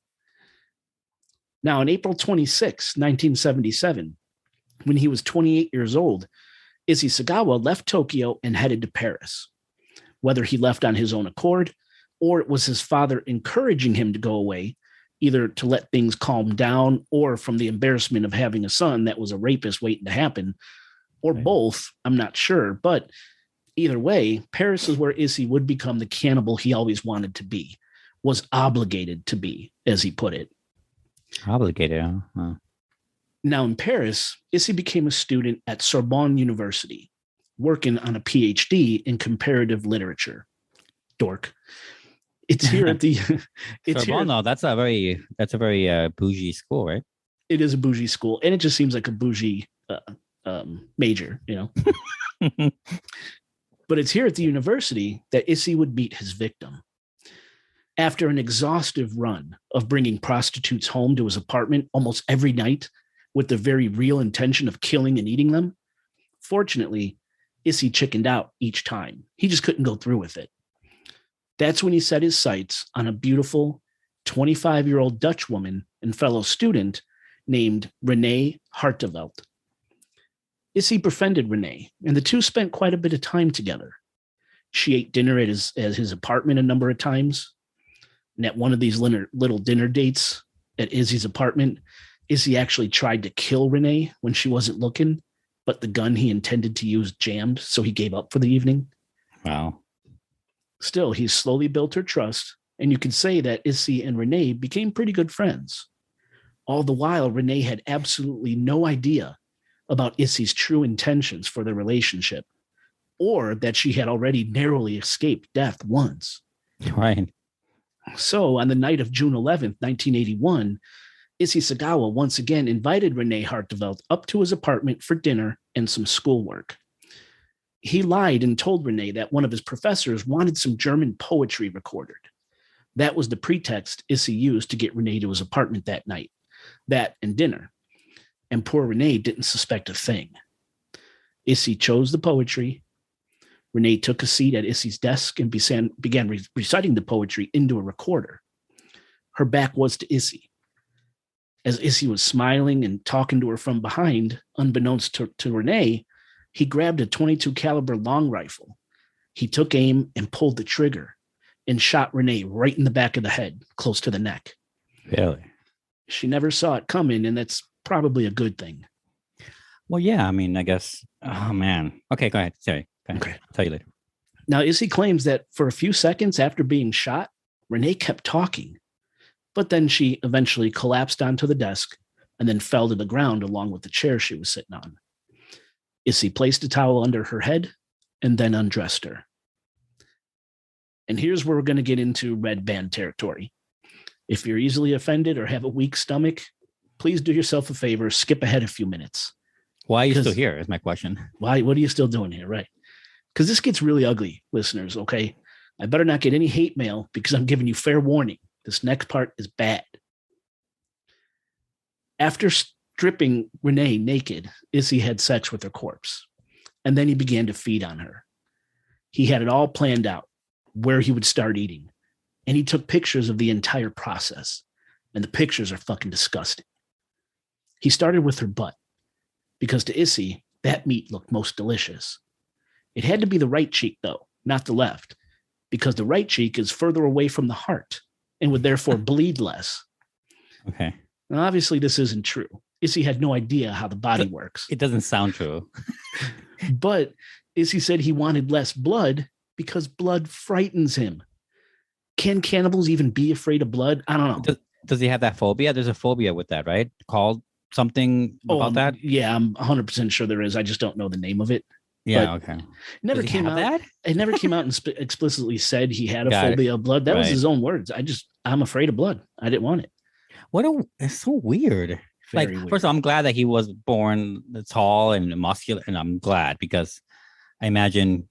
Now, on April 26, 1977, when he was 28 years old, Issei Sagawa left Tokyo and headed to Paris. Whether he left on his own accord or it was his father encouraging him to go away, either to let things calm down or from the embarrassment of having a son that was a rapist waiting to happen, or both, I'm not sure. But either way, Paris is where Issei would become the cannibal he always wanted to be, was obligated to be, as he put it. Obligated, huh? Now in Paris, Issei became a student at Sorbonne University, working on a PhD in comparative literature. Dork. It's here at the. It's Sorbonne, here. no, that's a very bougie school, right? It is a bougie school, and it just seems like a bougie major, But it's here at the university that Issei would meet his victim. After an exhaustive run of bringing prostitutes home to his apartment almost every night with the very real intention of killing and eating them, fortunately, Issei chickened out each time. He just couldn't go through with it. That's when he set his sights on a beautiful 25-year-old Dutch woman and fellow student named Renee Hartevelt. Issei befriended Renee, and the two spent quite a bit of time together. She ate dinner at his apartment a number of times. And at one of these little dinner dates at Issei's apartment, Issei actually tried to kill Renee when she wasn't looking, but the gun he intended to use jammed, so he gave up for the evening. Wow. Still, he slowly built her trust, and you could say that Issei and Renee became pretty good friends. All the while, Renee had absolutely no idea about Issei's true intentions for their relationship, or that she had already narrowly escaped death once. Right. So, on the night of June 11th, 1981, Issei Sagawa once again invited Renee Hartevelt up to his apartment for dinner and some schoolwork. He lied and told Renee that one of his professors wanted some German poetry recorded. That was the pretext Issei used to get Renee to his apartment that night. That and dinner. And poor Renee didn't suspect a thing. Issei chose the poetry. Renee took a seat at Issei's desk and began reciting the poetry into a recorder. Her back was to Issei. As Issei was smiling and talking to her from behind, unbeknownst to Renee, he grabbed a .22 caliber long rifle. He took aim and pulled the trigger and shot Renee right in the back of the head, close to the neck. Really? She never saw it coming, and that's probably a good thing. Well, yeah, I mean, I guess. Oh, man. Okay, go ahead. Sorry. Go ahead. Okay. I'll tell you later. Now, Issei claims that for a few seconds after being shot, Renee kept talking, but then she eventually collapsed onto the desk and then fell to the ground along with the chair she was sitting on. Issei placed a towel under her head and then undressed her. And here's where we're going to get into red band territory. If you're easily offended or have a weak stomach, please do yourself a favor, skip ahead a few minutes. Why are you still here is my question. Why? What are you still doing here? Right. Because this gets really ugly, listeners, okay? I better not get any hate mail because I'm giving you fair warning. This next part is bad. After stripping Renee naked, Issei had sex with her corpse, and then he began to feed on her. He had it all planned out, where he would start eating, and he took pictures of the entire process, and the pictures are fucking disgusting. He started with her butt, because to Issei, that meat looked most delicious. It had to be the right cheek, though, not the left, because the right cheek is further away from the heart and would therefore bleed less. Okay. Now, obviously, this isn't true. Issei had no idea how the body works. It doesn't sound true. But Issei said he wanted less blood because blood frightens him. Can cannibals even be afraid of blood? I don't know. Does he have that phobia? There's a phobia with that, right? Called something about that? Yeah, I'm 100% sure there is. I just don't know the name of it. Yeah, okay. It never came out. That? It never came out and explicitly said he had a phobia of blood. That was his own words. I'm afraid of blood. I didn't want it. It's so weird. Very weird. First of all, I'm glad that he was born tall and muscular, and I'm glad because I imagine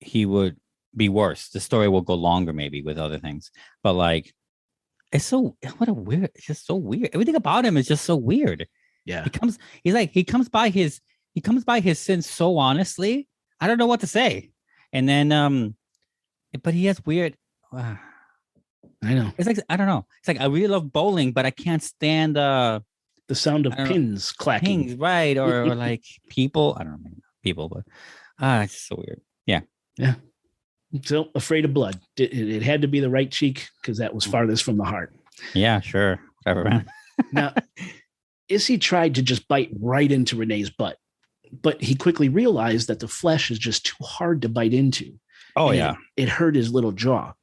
he would be worse. The story will go longer maybe with other things, but like, it's just so weird. Everything about him is just so weird. Yeah. He comes by his sins so honestly. I don't know what to say. And then, but he has weird. I know. It's like, I don't know. It's like, I really love bowling, but I can't stand the sound of pins clacking. Pins, right. Or like people. I don't know people, but it's just so weird. Yeah. Yeah. So afraid of blood. It had to be the right cheek because that was farthest from the heart. Yeah, sure. Whatever, man. Now, Issei tried to just bite right into Renee's butt, but he quickly realized that the flesh is just too hard to bite into. Oh, yeah. It hurt his little jaw.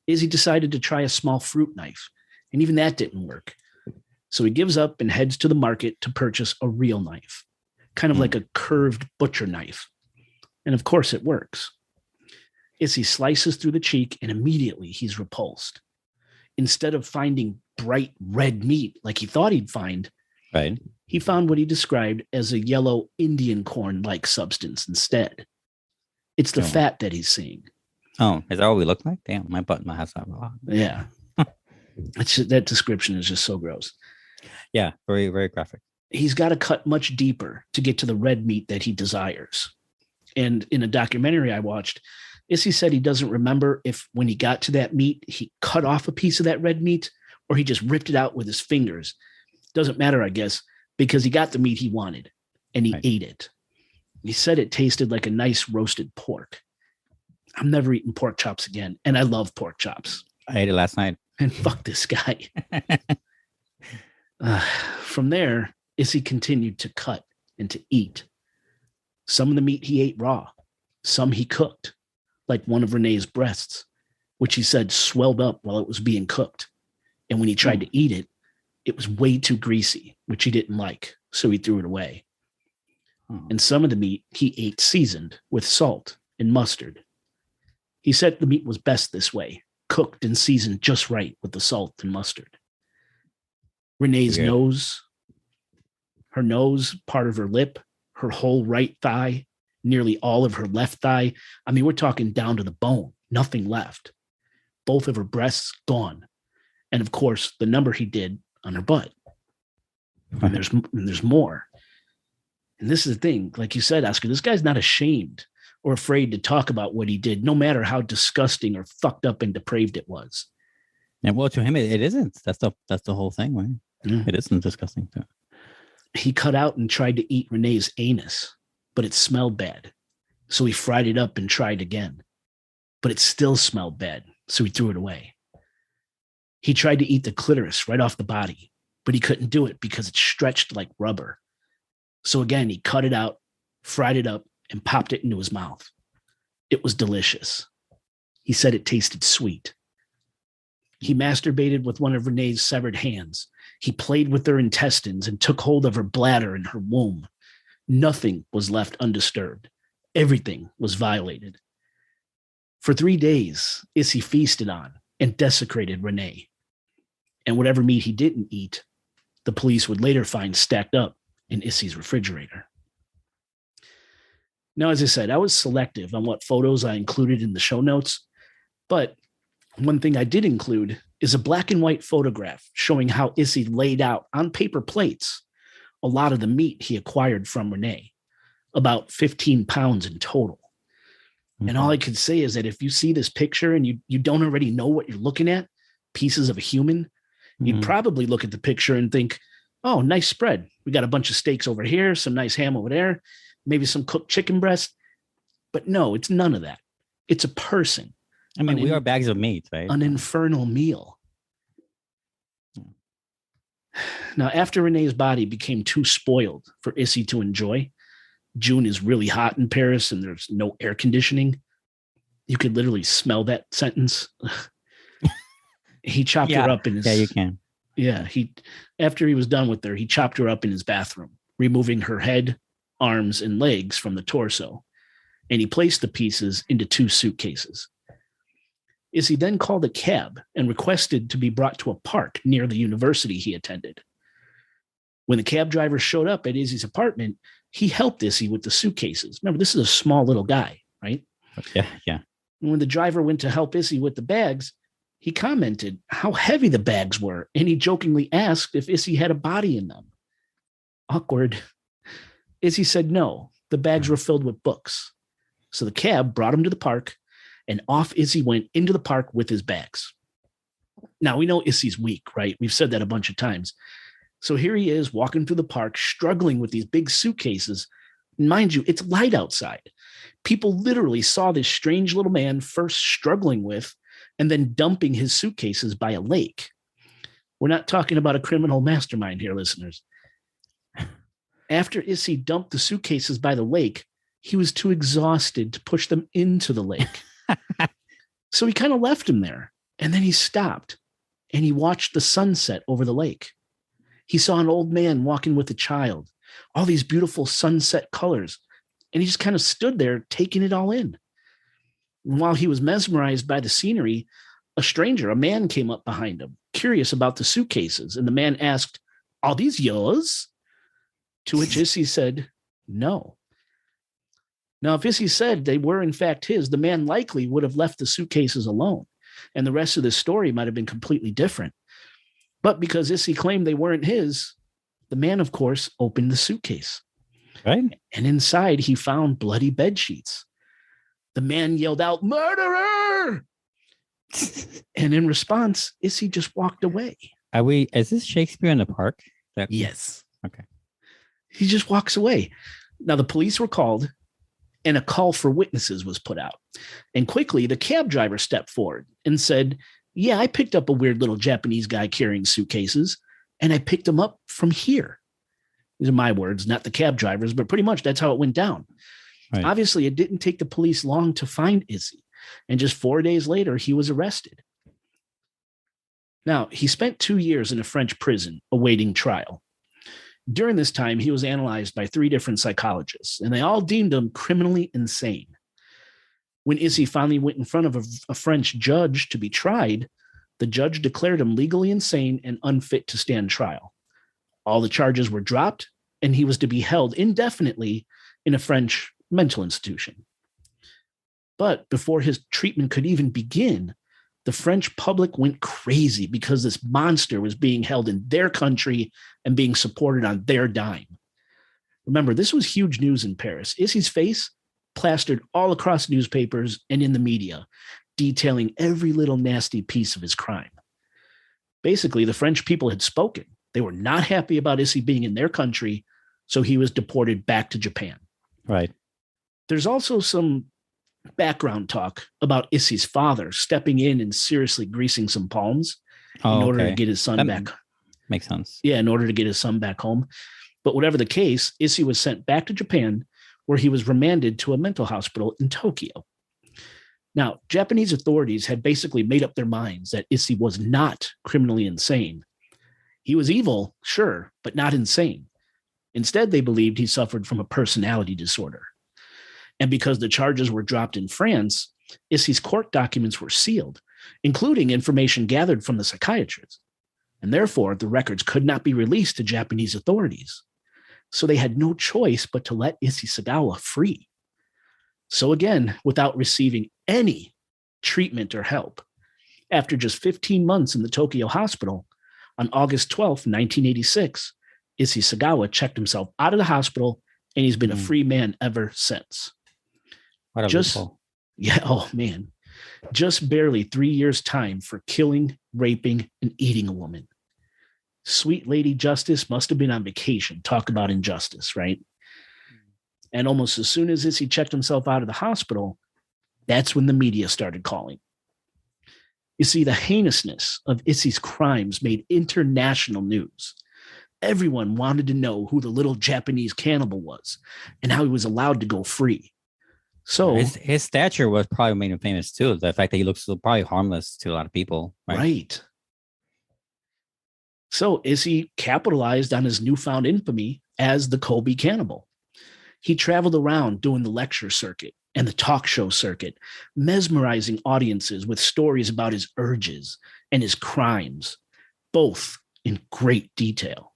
Issei decided to try a small fruit knife, and even that didn't work. So he gives up and heads to the market to purchase a real knife, kind of like a curved butcher knife. And of course it works. Issei slices through the cheek, and immediately he's repulsed. Instead of finding bright red meat like he thought he'd find, right, he found what he described as a yellow Indian corn-like substance instead. It's the fat that he's seeing. Oh, is that what we look like? Damn, my butt has that a lot. Yeah. That description is just so gross. Yeah, very, very graphic. He's got to cut much deeper to get to the red meat that he desires. And in a documentary I watched, Issei said he doesn't remember if when he got to that meat, he cut off a piece of that red meat or he just ripped it out with his fingers. Doesn't matter, I guess, because he got the meat he wanted and he ate it. He said it tasted like a nice roasted pork. I'm never eating pork chops again. And I love pork chops. I ate it last night. And fuck this guy. From there, Issei continued to cut and to eat. Some of the meat he ate raw. Some he cooked, like one of Renee's breasts, which he said swelled up while it was being cooked. And when he tried to eat it, it was way too greasy, which he didn't like. So he threw it away. And some of the meat he ate seasoned with salt and mustard. He said the meat was best this way, cooked and seasoned just right with the salt and mustard. Renee's nose, her nose, part of her lip, her whole right thigh, nearly all of her left thigh. I mean, we're talking down to the bone, nothing left. Both of her breasts gone. And of course, the number he did on her butt. And there's more. And this is the thing, like you said, Oscar, this guy's not ashamed or afraid to talk about what he did, no matter how disgusting or fucked up and depraved it was. And well, to him, it isn't. That's the whole thing, right? Yeah. It isn't disgusting. Too. He cut out and tried to eat Renee's anus, but it smelled bad. So he fried it up and tried again, but it still smelled bad. So he threw it away. He tried to eat the clitoris right off the body, but he couldn't do it because it stretched like rubber. So again, he cut it out, fried it up, and popped it into his mouth. It was delicious. He said it tasted sweet. He masturbated with one of Renee's severed hands. He played with her intestines and took hold of her bladder and her womb. Nothing was left undisturbed. Everything was violated. For 3 days, Issei feasted on and desecrated Renee. And whatever meat he didn't eat, the police would later find stacked up in Issei's refrigerator. Now, as I said, I was selective on what photos I included in the show notes, but one thing I did include is a black and white photograph showing how Issei laid out on paper plates a lot of the meat he acquired from Renee, about 15 pounds in total. Mm-hmm. And all I could say is that if you see this picture and you don't already know what you're looking at, pieces of a human, you'd probably look at the picture and think, oh, nice spread. We got a bunch of steaks over here, some nice ham over there, maybe some cooked chicken breast. But no, it's none of that. It's a person. I mean, we are bags of meat, right? An infernal meal. Now, after Renee's body became too spoiled for Issei to enjoy, June is really hot in Paris and there's no air conditioning. You could literally smell that sentence. He chopped her up in his... Yeah, you can. Yeah, after he was done with her, he chopped her up in his bathroom, removing her head, arms, and legs from the torso. And he placed the pieces into 2 suitcases. Issei then called a cab and requested to be brought to a park near the university he attended. When the cab driver showed up at Issei's apartment, he helped Issei with the suitcases. Remember, this is a small little guy, right? Yeah. And when the driver went to help Issei with the bags, he commented how heavy the bags were, and he jokingly asked if Issei had a body in them. Awkward. Issei said no, the bags were filled with books. So the cab brought him to the park, and off Issei went into the park with his bags. Now, we know Issei's weak, right? We've said that a bunch of times. So here he is walking through the park, struggling with these big suitcases. Mind you, it's light outside. People literally saw this strange little man first struggling with and then dumping his suitcases by a lake. We're not talking about a criminal mastermind here, listeners. After Issei dumped the suitcases by the lake, he was too exhausted to push them into the lake. So he kind of left him there, and then he stopped, and he watched the sunset over the lake. He saw an old man walking with a child, all these beautiful sunset colors, and he just kind of stood there taking it all in. And while he was mesmerized by the scenery, a stranger, a man, came up behind him, curious about the suitcases, and the man asked, "Are these yours?" To which Issei said, "No." Now, if Issei said they were in fact his, the man likely would have left the suitcases alone, and the rest of the story might have been completely different. But because Issei claimed they weren't his, the man, of course, opened the suitcase. Right. And inside, he found bloody bed sheets. The man yelled out, "Murderer!" And in response, Issei just walked away. Is this Shakespeare in the Park? Yes. Okay. He just walks away. Now, the police were called and a call for witnesses was put out. And quickly, the cab driver stepped forward and said, "Yeah, I picked up a weird little Japanese guy carrying suitcases, and I picked him up from here." These are my words, not the cab drivers, but pretty much that's how it went down. Right. Obviously, it didn't take the police long to find Issei, and just 4 days later, he was arrested. Now, he spent 2 years in a French prison awaiting trial. During this time, he was analyzed by 3 different psychologists, and they all deemed him criminally insane. When Issei finally went in front of a French judge to be tried, the judge declared him legally insane and unfit to stand trial. All the charges were dropped, and he was to be held indefinitely in a French mental institution. But before his treatment could even begin, the French public went crazy because this monster was being held in their country and being supported on their dime. Remember, this was huge news in Paris. Issei's face plastered all across newspapers and in the media, detailing every little nasty piece of his crime. Basically, the French people had spoken. They were not happy about Issei being in their country, so he was deported back to Japan. Right. There's also some background talk about Issei's father stepping in and seriously greasing some palms in order to get his son back. Makes sense. Yeah, in order to get his son back home. But whatever the case, Issei was sent back to Japan, where he was remanded to a mental hospital in Tokyo. Now, Japanese authorities had basically made up their minds that Issei was not criminally insane. He was evil, sure, but not insane. Instead, they believed he suffered from a personality disorder. And because the charges were dropped in France, Issei's court documents were sealed, including information gathered from the psychiatrist. And therefore, the records could not be released to Japanese authorities. So they had no choice but to let Issei Sagawa free. So again, without receiving any treatment or help, after just 15 months in the Tokyo hospital, on August 12th, 1986, Issei Sagawa checked himself out of the hospital, and he's been a free man ever since. What a loophole. Yeah, oh man. Just barely 3 years' time for killing, raping, and eating a woman. Sweet Lady Justice must have been on vacation. Talk about injustice, right? And almost as soon as Issei checked himself out of the hospital, that's when the media started calling. You see, the heinousness of Issei's crimes made international news. Everyone wanted to know who the little Japanese cannibal was and how he was allowed to go free. So his stature was probably made him famous too. The fact that he looks probably harmless to a lot of people. Right. So Issei capitalized on his newfound infamy as the Kobe Cannibal. He traveled around doing the lecture circuit and the talk show circuit, mesmerizing audiences with stories about his urges and his crimes, both in great detail.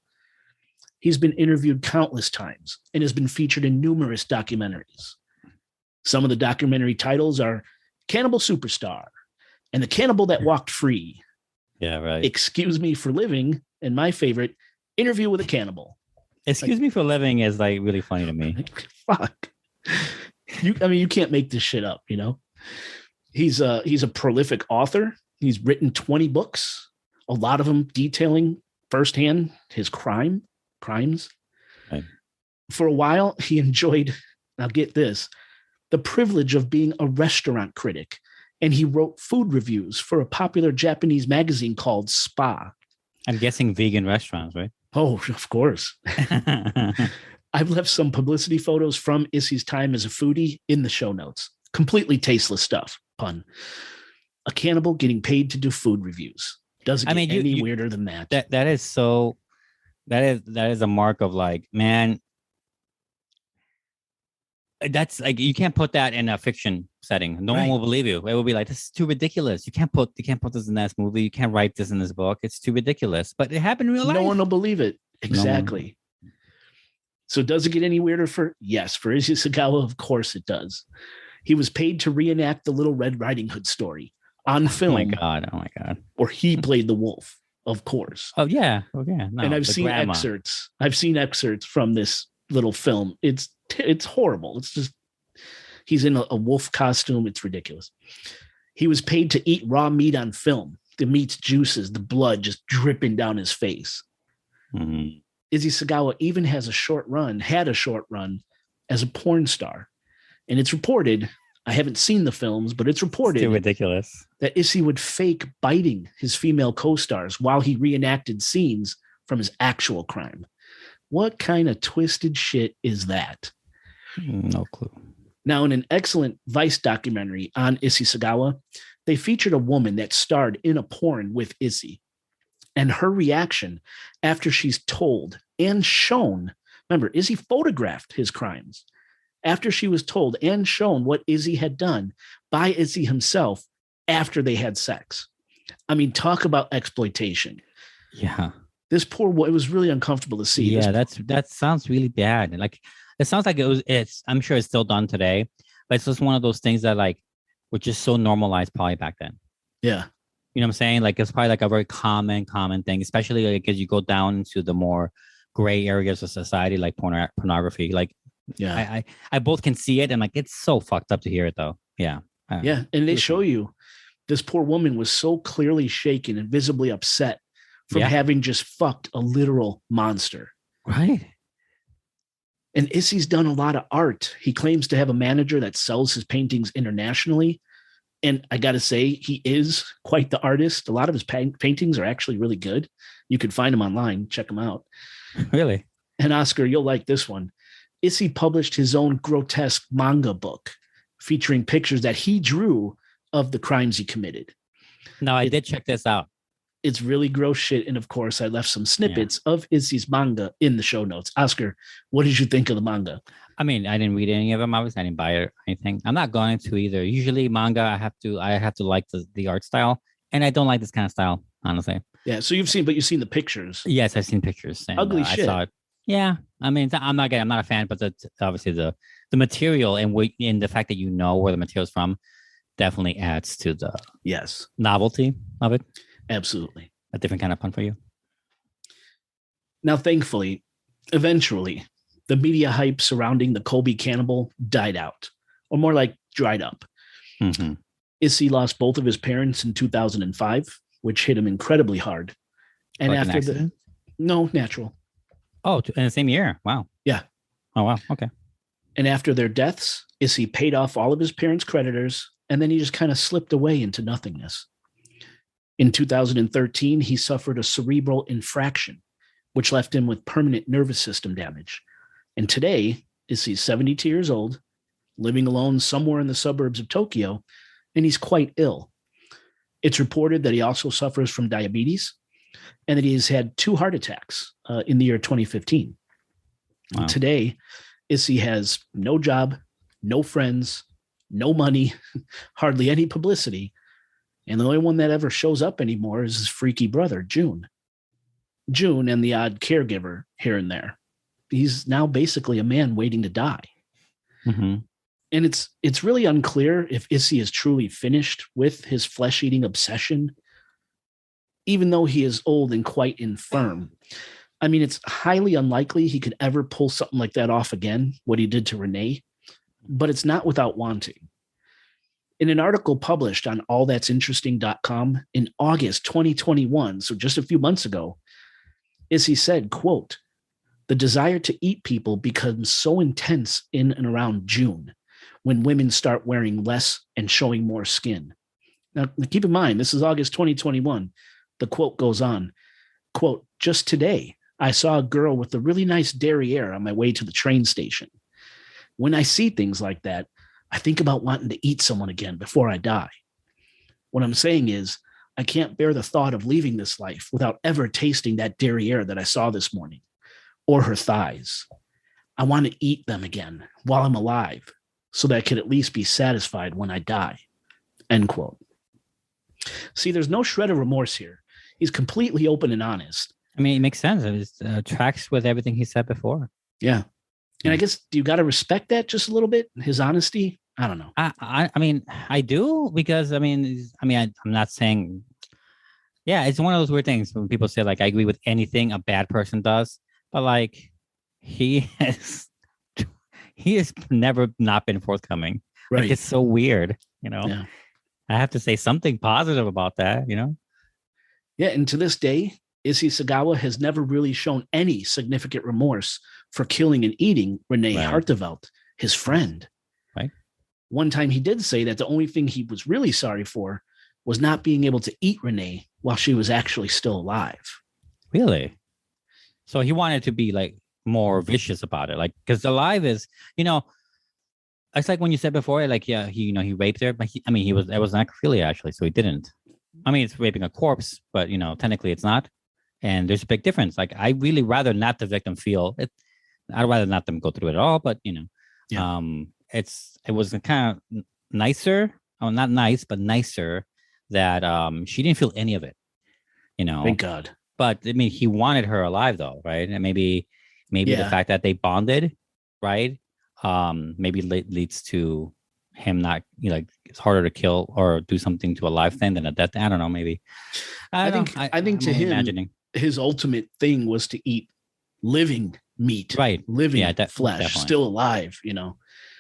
He's been interviewed countless times and has been featured in numerous documentaries. Some of the documentary titles are Cannibal Superstar and The Cannibal That Walked Free. Yeah, right. Excuse Me for Living, and my favorite, Interview with a Cannibal. Excuse Me for Living is like really funny to me. Fuck. You can't make this shit up, you know? He's a prolific author. He's written 20 books, a lot of them detailing firsthand his crimes. Right. For a while, he enjoyed, now get this, the privilege of being a restaurant critic, and he wrote food reviews for a popular Japanese magazine called Spa. I'm guessing vegan restaurants, right? Oh, of course. I've left some publicity photos from Issei's time as a foodie in the show notes. Completely tasteless stuff, pun. A cannibal getting paid to do food reviews. Doesn't get any weirder than that. That is a mark of like, man, that's like, you can't put that in a fiction setting. No one will believe you. It will be like, this is too ridiculous. You can't put this in this movie. You can't write this in this book. It's too ridiculous. But it happened in real life. No one will believe it. Exactly. So does it get any weirder yes, for Isi Sagawa, of course it does. He was paid to reenact the Little Red Riding Hood story on film. Oh my God. Or he played the wolf, of course. Oh yeah. No, and I've seen excerpts from this little film. It's horrible. It's just, He's in a wolf costume. It's ridiculous. He was paid to eat raw meat on film. The meat's juices, the blood just dripping down his face. Mm-hmm. Issei Sagawa even had a short run as a porn star. And it's reported, I haven't seen the films, but it's reported Still ridiculous that Issei would fake biting his female co-stars while he reenacted scenes from his actual crime. What kind of twisted shit is that? No clue. Now, in an excellent Vice documentary on Issei Sagawa, they featured a woman that starred in a porn with Issei. And her reaction after she's told and shown, remember, Issei photographed his crimes. After she was told and shown what Issei had done by Issei himself after they had sex. I mean, talk about exploitation. Yeah. This poor boy, it was really uncomfortable to see. Yeah, that sounds really bad. Like, it sounds like I'm sure it's still done today, but it's just one of those things that like were just so normalized probably back then. Yeah. You know what I'm saying? Like, it's probably like a very common thing, especially like as you go down into the more gray areas of society, like pornography. Like, yeah, I both can see it and like it's so fucked up to hear it though. Yeah. Yeah. And they show you this poor woman was so clearly shaken and visibly upset from having just fucked a literal monster. Right. And Issei's done a lot of art. He claims to have a manager that sells his paintings internationally. And I got to say, he is quite the artist. A lot of his paintings are actually really good. You can find them online. Check them out. Really? And Oscar, you'll like this one. Issei published his own grotesque manga book featuring pictures that he drew of the crimes he committed. No, I did check this out. It's really gross shit. And of course, I left some snippets of Issei's manga in the show notes. Oscar, what did you think of the manga? I mean, I didn't read any of them. Obviously, I didn't buy it or anything. I'm not going to either. Usually, manga, I have to like the art style, and I don't like this kind of style, honestly. Yeah. So you've seen the pictures. Yes, I've seen pictures. And, ugly shit. I saw it. Yeah. I mean, I'm not a fan, but obviously the material and the fact that you know where the material's from definitely adds to the novelty of it. Absolutely. A different kind of fun for you. Now, thankfully, eventually, the media hype surrounding the Kobe Cannibal died out, or more like dried up. Mm-hmm. Issei lost both of his parents in 2005, which hit him incredibly hard. And like after natural. Oh, in the same year. Wow. Yeah. Oh, wow. Okay. And after their deaths, Issei paid off all of his parents' creditors, and then he just kind of slipped away into nothingness. In 2013, he suffered a cerebral infraction, which left him with permanent nervous system damage. And today, Issei's 72 years old, living alone somewhere in the suburbs of Tokyo, and he's quite ill. It's reported that he also suffers from diabetes and that he has had 2 heart attacks in the year 2015. Wow. Today, Issei has no job, no friends, no money, hardly any publicity. And the only one that ever shows up anymore is his freaky brother, June. June and the odd caregiver here and there. He's now basically a man waiting to die. Mm-hmm. And it's really unclear if Issei is truly finished with his flesh-eating obsession, even though he is old and quite infirm. I mean, it's highly unlikely he could ever pull something like that off again, what he did to Renee, but it's not without wanting. In an article published on allthat'sinteresting.com in August 2021, so just a few months ago, Issei said, quote, "The desire to eat people becomes so intense in and around June when women start wearing less and showing more skin." Now, keep in mind, this is August 2021. The quote goes on, quote, "Just today, I saw a girl with a really nice derriere on my way to the train station. When I see things like that, I think about wanting to eat someone again before I die. What I'm saying is, I can't bear the thought of leaving this life without ever tasting that derriere that I saw this morning, or her thighs. I want to eat them again while I'm alive so that I can at least be satisfied when I die." End quote. See, there's no shred of remorse here. He's completely open and honest. I mean, it makes sense. It tracks with everything he said before. Yeah. And I guess, do you got to respect that just a little bit? His honesty? I don't know. I mean, I do, because I'm not saying, it's one of those weird things when people say, like, I agree with anything a bad person does, but like he has never not been forthcoming. Right. it's so weird, you know. Yeah. I have to say something positive about that, you know. Yeah. And to this day, Issei Sagawa has never really shown any significant remorse for killing and eating Renee Right. Hartevelt, his friend. Right. One time he did say that the only thing he was really sorry for was not being able to eat Renee while she was actually still alive. Really? So he wanted to be like more vicious about it, like because alive is, you know, it's like when you said before, like yeah, he raped her, but he was it was necrophilia actually, so he didn't. I mean, it's raping a corpse, but technically it's not, and there's a big difference. Like I really rather not the victim feel it. I'd rather not them go through it at all, but Yeah. it was kind of nicer, oh not nice, but nicer that she didn't feel any of it, Thank God. But I mean, he wanted her alive though, right? And maybe the fact that they bonded, right? Maybe leads to him not, like it's harder to kill or do something to a live thing than a death. I don't know. Maybe I think I'm to him, imagining. His ultimate thing was to eat living meat, right? Living flesh, definitely. Still alive. He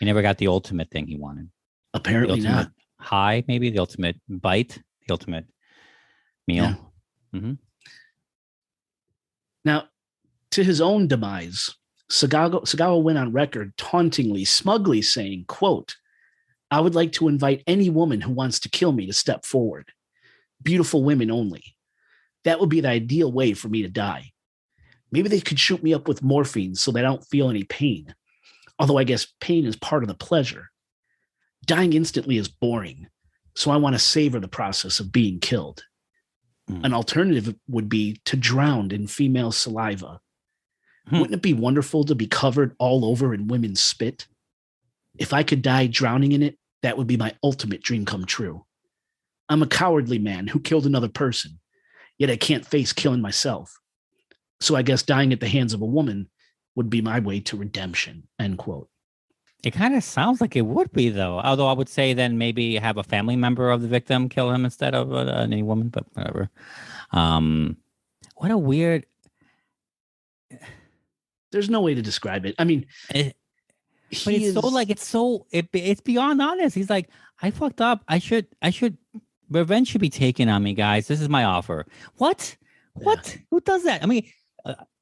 never got the ultimate thing he wanted. Apparently the ultimate not. High, maybe the ultimate bite, the ultimate meal. Yeah. Mm-hmm. Now, to his own demise, Sagawa went on record tauntingly, smugly saying, quote, "I would like to invite any woman who wants to kill me to step forward. Beautiful women only. That would be the ideal way for me to die. Maybe they could shoot me up with morphine so that I don't feel any pain. Although I guess pain is part of the pleasure. Dying instantly is boring, so I want to savor the process of being killed. An alternative would be to drown in female saliva. Wouldn't it be wonderful to be covered all over in women's spit? If I could die drowning in it, that would be my ultimate dream come true. I'm a cowardly man who killed another person, yet I can't face killing myself. So I guess dying at the hands of a woman would be my way to redemption," end quote. It kind of sounds like it would be, though. Although I would say then maybe have a family member of the victim kill him instead of any woman, but whatever. What a weird. There's no way to describe it. I mean, it's beyond honest. He's like, I fucked up. I should. Revenge should be taken on me, guys. This is my offer. What? Yeah. Who does that? I mean,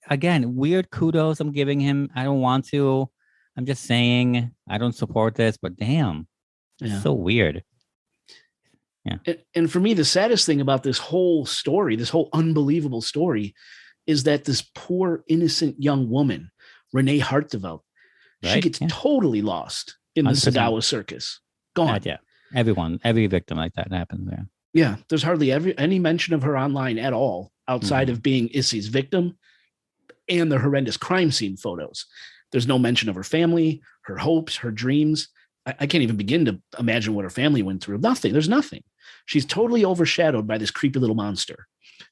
again, weird kudos I'm giving him. I don't want to. I'm just saying I don't support this, but damn, so weird. Yeah. And for me, the saddest thing about this whole story, this whole unbelievable story, is that this poor, innocent young woman, Renee Hartevelt, she gets totally lost in 100%. The Sagawa circus. Gone. Yeah. Every victim like that happens there. Yeah. There's hardly any mention of her online at all outside of being Issei's victim and the horrendous crime scene photos. There's no mention of her family, her hopes, her dreams. I can't even begin to imagine what her family went through. Nothing. There's nothing. She's totally overshadowed by this creepy little monster,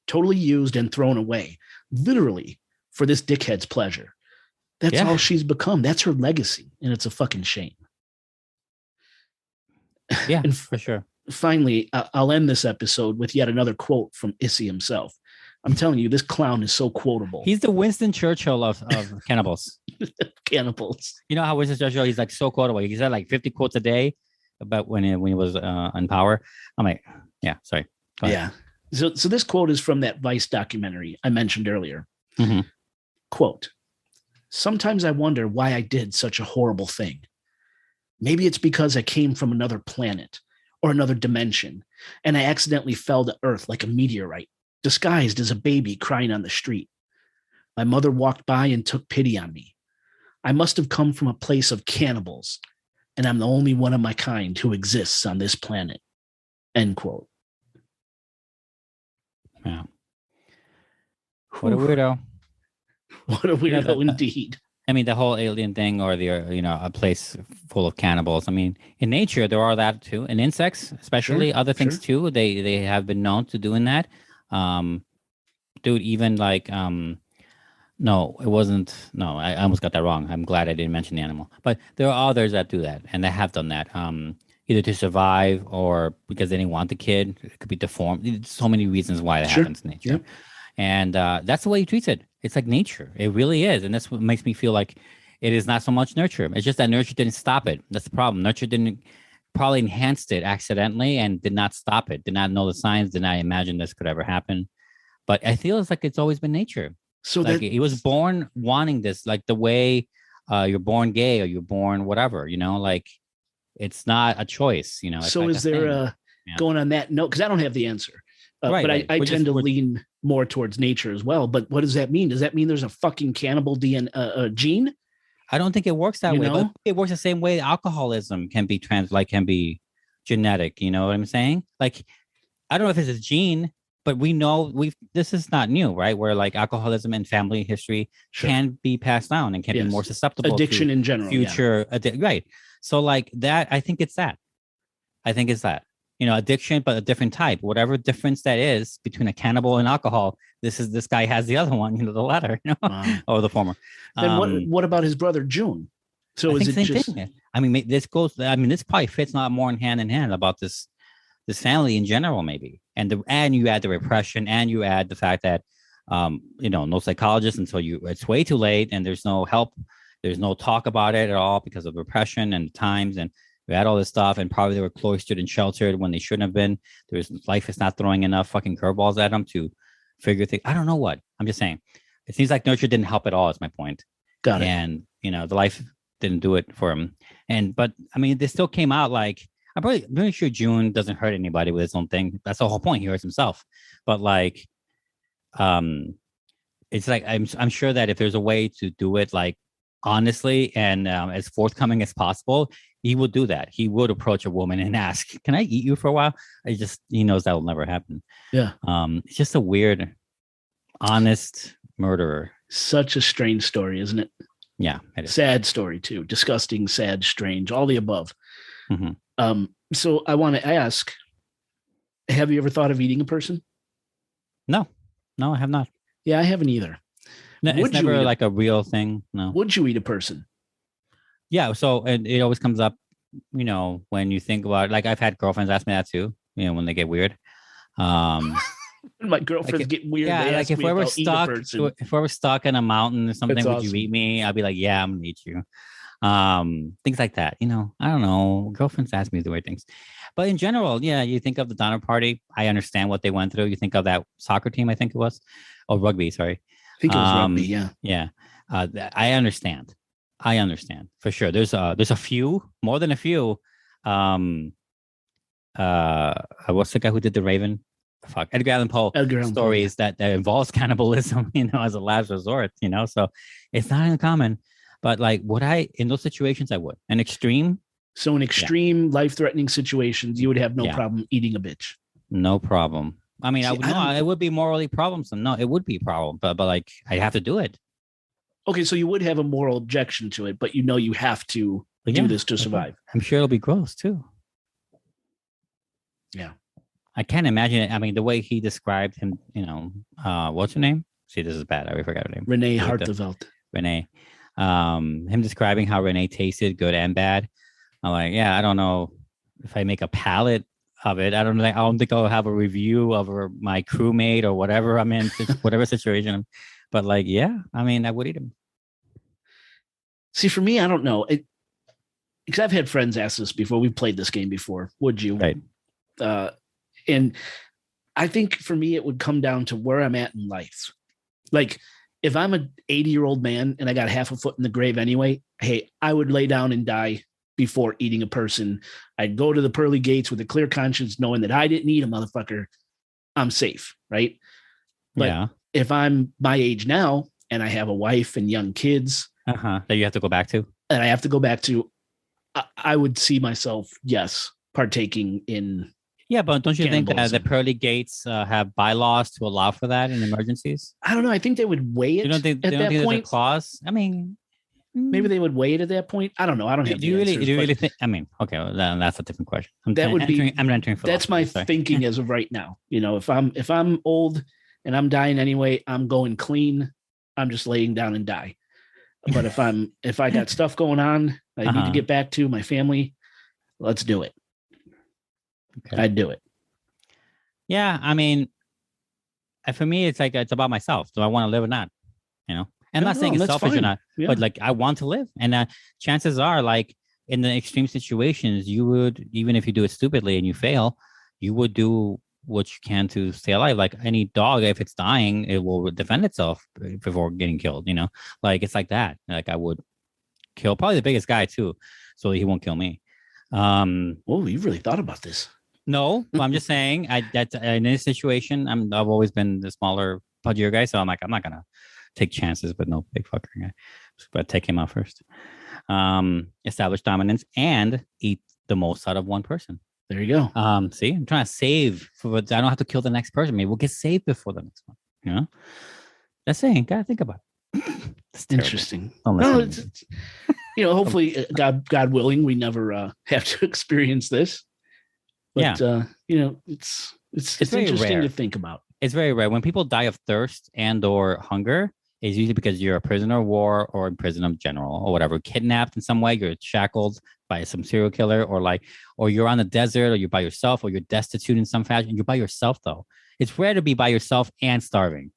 totally used and thrown away, literally for this dickhead's pleasure. That's all she's become. That's her legacy. And it's a fucking shame. Yeah, for sure. Finally, I'll end this episode with yet another quote from Issei himself. I'm telling you, this clown is so quotable. He's the Winston Churchill of cannibals. Cannibals. You know how Winston Churchill, he's like so quotable. He said like 50 quotes a day about when he was in power. I'm like, yeah, sorry. Yeah. So this quote is from that Vice documentary I mentioned earlier. Mm-hmm. Quote, "Sometimes I wonder why I did such a horrible thing. Maybe it's because I came from another planet or another dimension, and I accidentally fell to Earth like a meteorite, disguised as a baby crying on the street. My mother walked by and took pity on me. I must have come from a place of cannibals, and I'm the only one of my kind who exists on this planet." End quote. Yeah. What a weirdo. What a weirdo indeed. I mean, the whole alien thing or a place full of cannibals. I mean, in nature, there are that too. And insects, especially other things too, they have been known to doing that. Dude, even like, no, it wasn't. No, I almost got that wrong. I'm glad I didn't mention the animal. But there are others that do that, and they have done that. Either to survive or because they didn't want the kid. It could be deformed. There's so many reasons why that happens in nature. Yep. And that's the way he treats it. It's like nature. It really is. And that's what makes me feel like It is not so much nurture. It's just that nurture didn't stop it. That's the problem. Nurture didn't probably enhanced it accidentally and did not stop it. Did not know the signs. Did not imagine this could ever happen. But I feel it's like it's always been nature. So like that he was born wanting this, like the way you're born gay or you're born whatever. Like it's not a choice. It's so like is there a Yeah. going on that note? Because I don't have the answer. Right, But right. I We're tend just- to we're- lean more towards nature as well. But what does that mean? Does that mean there's a fucking cannibal DNA gene? I don't think it works that You way, but know? it works the same way alcoholism can be can be genetic. You know what I'm saying? Like, I don't know if it's a gene, but we know this is not new, right? Where like alcoholism and family history Sure. can be passed down and can be Yes. more susceptible Addiction to in general. future right. So like that, I think it's that. Addiction, but a different type. Whatever difference that is between a cannibal and alcohol, this guy has the other one, the latter, Wow. or the former. Then what about his brother June? So I is think it same just thing. I mean, this probably fits not more in hand about this family in general, maybe. And you add the repression, and you add the fact that no psychologist until it's way too late, and there's no help, there's no talk about it at all because of repression and times, and we had all this stuff, and probably they were cloistered and sheltered when they shouldn't have been. Life is not throwing enough fucking curveballs at them to figure things. I don't know what. I'm just saying. It seems like nurture didn't help at all. Is my point. got it? And the life didn't do it for him. But I mean, they still came out like I'm really sure June doesn't hurt anybody with his own thing. That's the whole point. He hurts himself. But like, it's like I'm sure that if there's a way to do it like honestly and as forthcoming as possible, he would do that. He would approach a woman and ask, "Can I eat you for a while?" He knows that will never happen. Yeah. It's just a weird, honest murderer. Such a strange story, isn't it? Yeah, it is. Sad story too. Disgusting, sad, strange, all the above. Mhm. So I want to ask, have you ever thought of eating a person? No, I have not. Yeah, I haven't either. No, Would it's you never eat like a real thing. No. Would you eat a person? Yeah. So it always comes up, when you think about it. Like I've had girlfriends ask me that too, when they get weird. My girlfriends get weird. Yeah, they like ask if me we're I'll eat a person. if we're stuck in a mountain or something, That's would awesome. you eat me? I'll be like, yeah, I'm gonna eat you. Things like that. I don't know. Girlfriends ask me the weird things, but in general, yeah, you think of the Donner Party. I understand what they went through. You think of that soccer team, I think it was, or rugby. Sorry, I think it was rugby. Yeah. yeah. I understand. For sure. There's a few, more than a few. What's the guy who did the Raven? Fuck, Edgar Allan Poe stories that involves cannibalism, as a last resort, so it's not uncommon. But like, would I, in those situations, I would. An extreme. So in extreme life-threatening situations, you would have no problem eating a bitch. No problem. I mean, it would be morally problemsome. No, it would be a problem, but like, I have to do it. Okay, so you would have a moral objection to it, but you have to do this to survive. I'm sure it'll be gross too. Yeah. I can't imagine it. I mean, the way he described him, what's her name? See, this is bad. I forgot her name. Renee Hartevelt. Renee. Him describing how Renee tasted good and bad. I'm like, yeah, I don't know if I make a palette of it. I don't think I'll have a review of my crewmate or whatever I'm in, whatever situation. But like, yeah, I mean, I would eat him. See, for me, I don't know. Because I've had friends ask this before. We've played this game before. Would you? Right. And I think for me, it would come down to where I'm at in life. Like, if I'm an 80-year-old man and I got half a foot in the grave anyway, hey, I would lay down and die before eating a person. I'd go to the pearly gates with a clear conscience, knowing that I didn't eat a motherfucker. I'm safe, right? But if I'm my age now and I have a wife and young kids, that you have to go back to, and I have to go back to, I would see myself, yes, partaking in. Yeah, but don't you think that the pearly gates have bylaws to allow for that in emergencies? I don't know. I think they would weigh it. You don't think, at that point? There's a clause? I mean, maybe they would weigh it at that point. I don't know. I don't have. Do you really think? I mean, okay, well, that's a different question. I'm entering philosophy. That's my thinking as of right now. If I'm old and I'm dying anyway, I'm going clean. I'm just laying down and die. But if I got stuff going on, I need to get back to my family. Let's do it. Okay. I'd do it. Yeah, I mean, for me, it's like it's about myself. Do I want to live or not? I'm not saying it's that's selfish or fine. not, Yeah. but like I want to live. And chances are, like in the extreme situations, you would, even if you do it stupidly and you fail, you would do what you can to stay alive. Like any dog, if it's dying, it will defend itself before getting killed, you know? Like it's like that. Like I would kill probably the biggest guy too, so he won't kill me. Oh, you've really thought about this. No, but I'm just saying that in this situation, I've always been the smaller, pudgier guy, so I'm like, I'm not gonna take chances with no big fucker guy, but take him out first. Establish dominance and eat the most out of one person. There you go. See, I'm trying to save for, I don't have to kill the next person. Maybe we'll get saved before the next one. You know, that's saying, gotta think about it. Interesting. No, it's, hopefully, God willing, we never have to experience this. But it's interesting rare to think about. It's very rare when people die of thirst and or hunger. Is usually because you're a prisoner of war or in prison of general or whatever, kidnapped in some way, you're shackled by some serial killer, or you're on the desert, or you're by yourself, or you're destitute in some fashion. You're by yourself, though. It's rare to be by yourself and starving.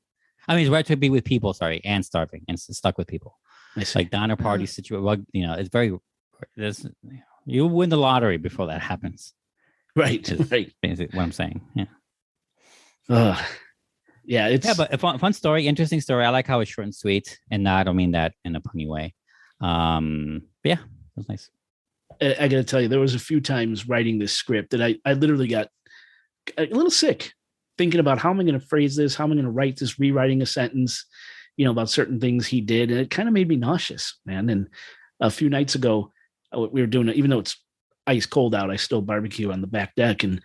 I mean, it's rare to be with people, and starving and stuck with people. Like Donner Party situation. It's very. You win the lottery before that happens. Right. Right. Basically what I'm saying. Yeah. But a fun story, interesting story. I like how it's short and sweet, and I don't mean that in a punny way. But yeah, it was nice. I got to tell you, there was a few times writing this script that I literally got a little sick thinking about how am I going to phrase this, how am I going to write this, rewriting a sentence, about certain things he did, and it kind of made me nauseous, man. And a few nights ago, we were doing it, even though it's ice cold out, I still barbecue on the back deck, and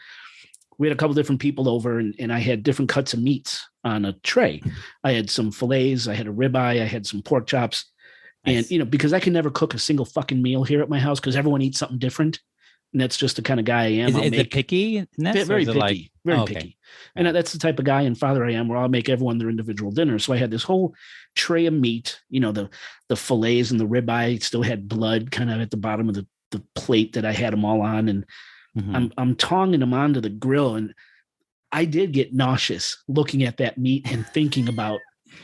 we had a couple different people over, and I had different cuts of meats on a tray. I had some fillets, I had a ribeye, I had some pork chops. Nice. And, because I can never cook a single fucking meal here at my house because everyone eats something different. And that's just the kind of guy I am. Is it picky? Very picky. Very picky. And that's the type of guy and father I am where I'll make everyone their individual dinner. So I had this whole tray of meat, the fillets and the ribeye still had blood kind of at the bottom of the plate that I had them all on. And I'm tonging them onto the grill, and I did get nauseous looking at that meat and thinking about,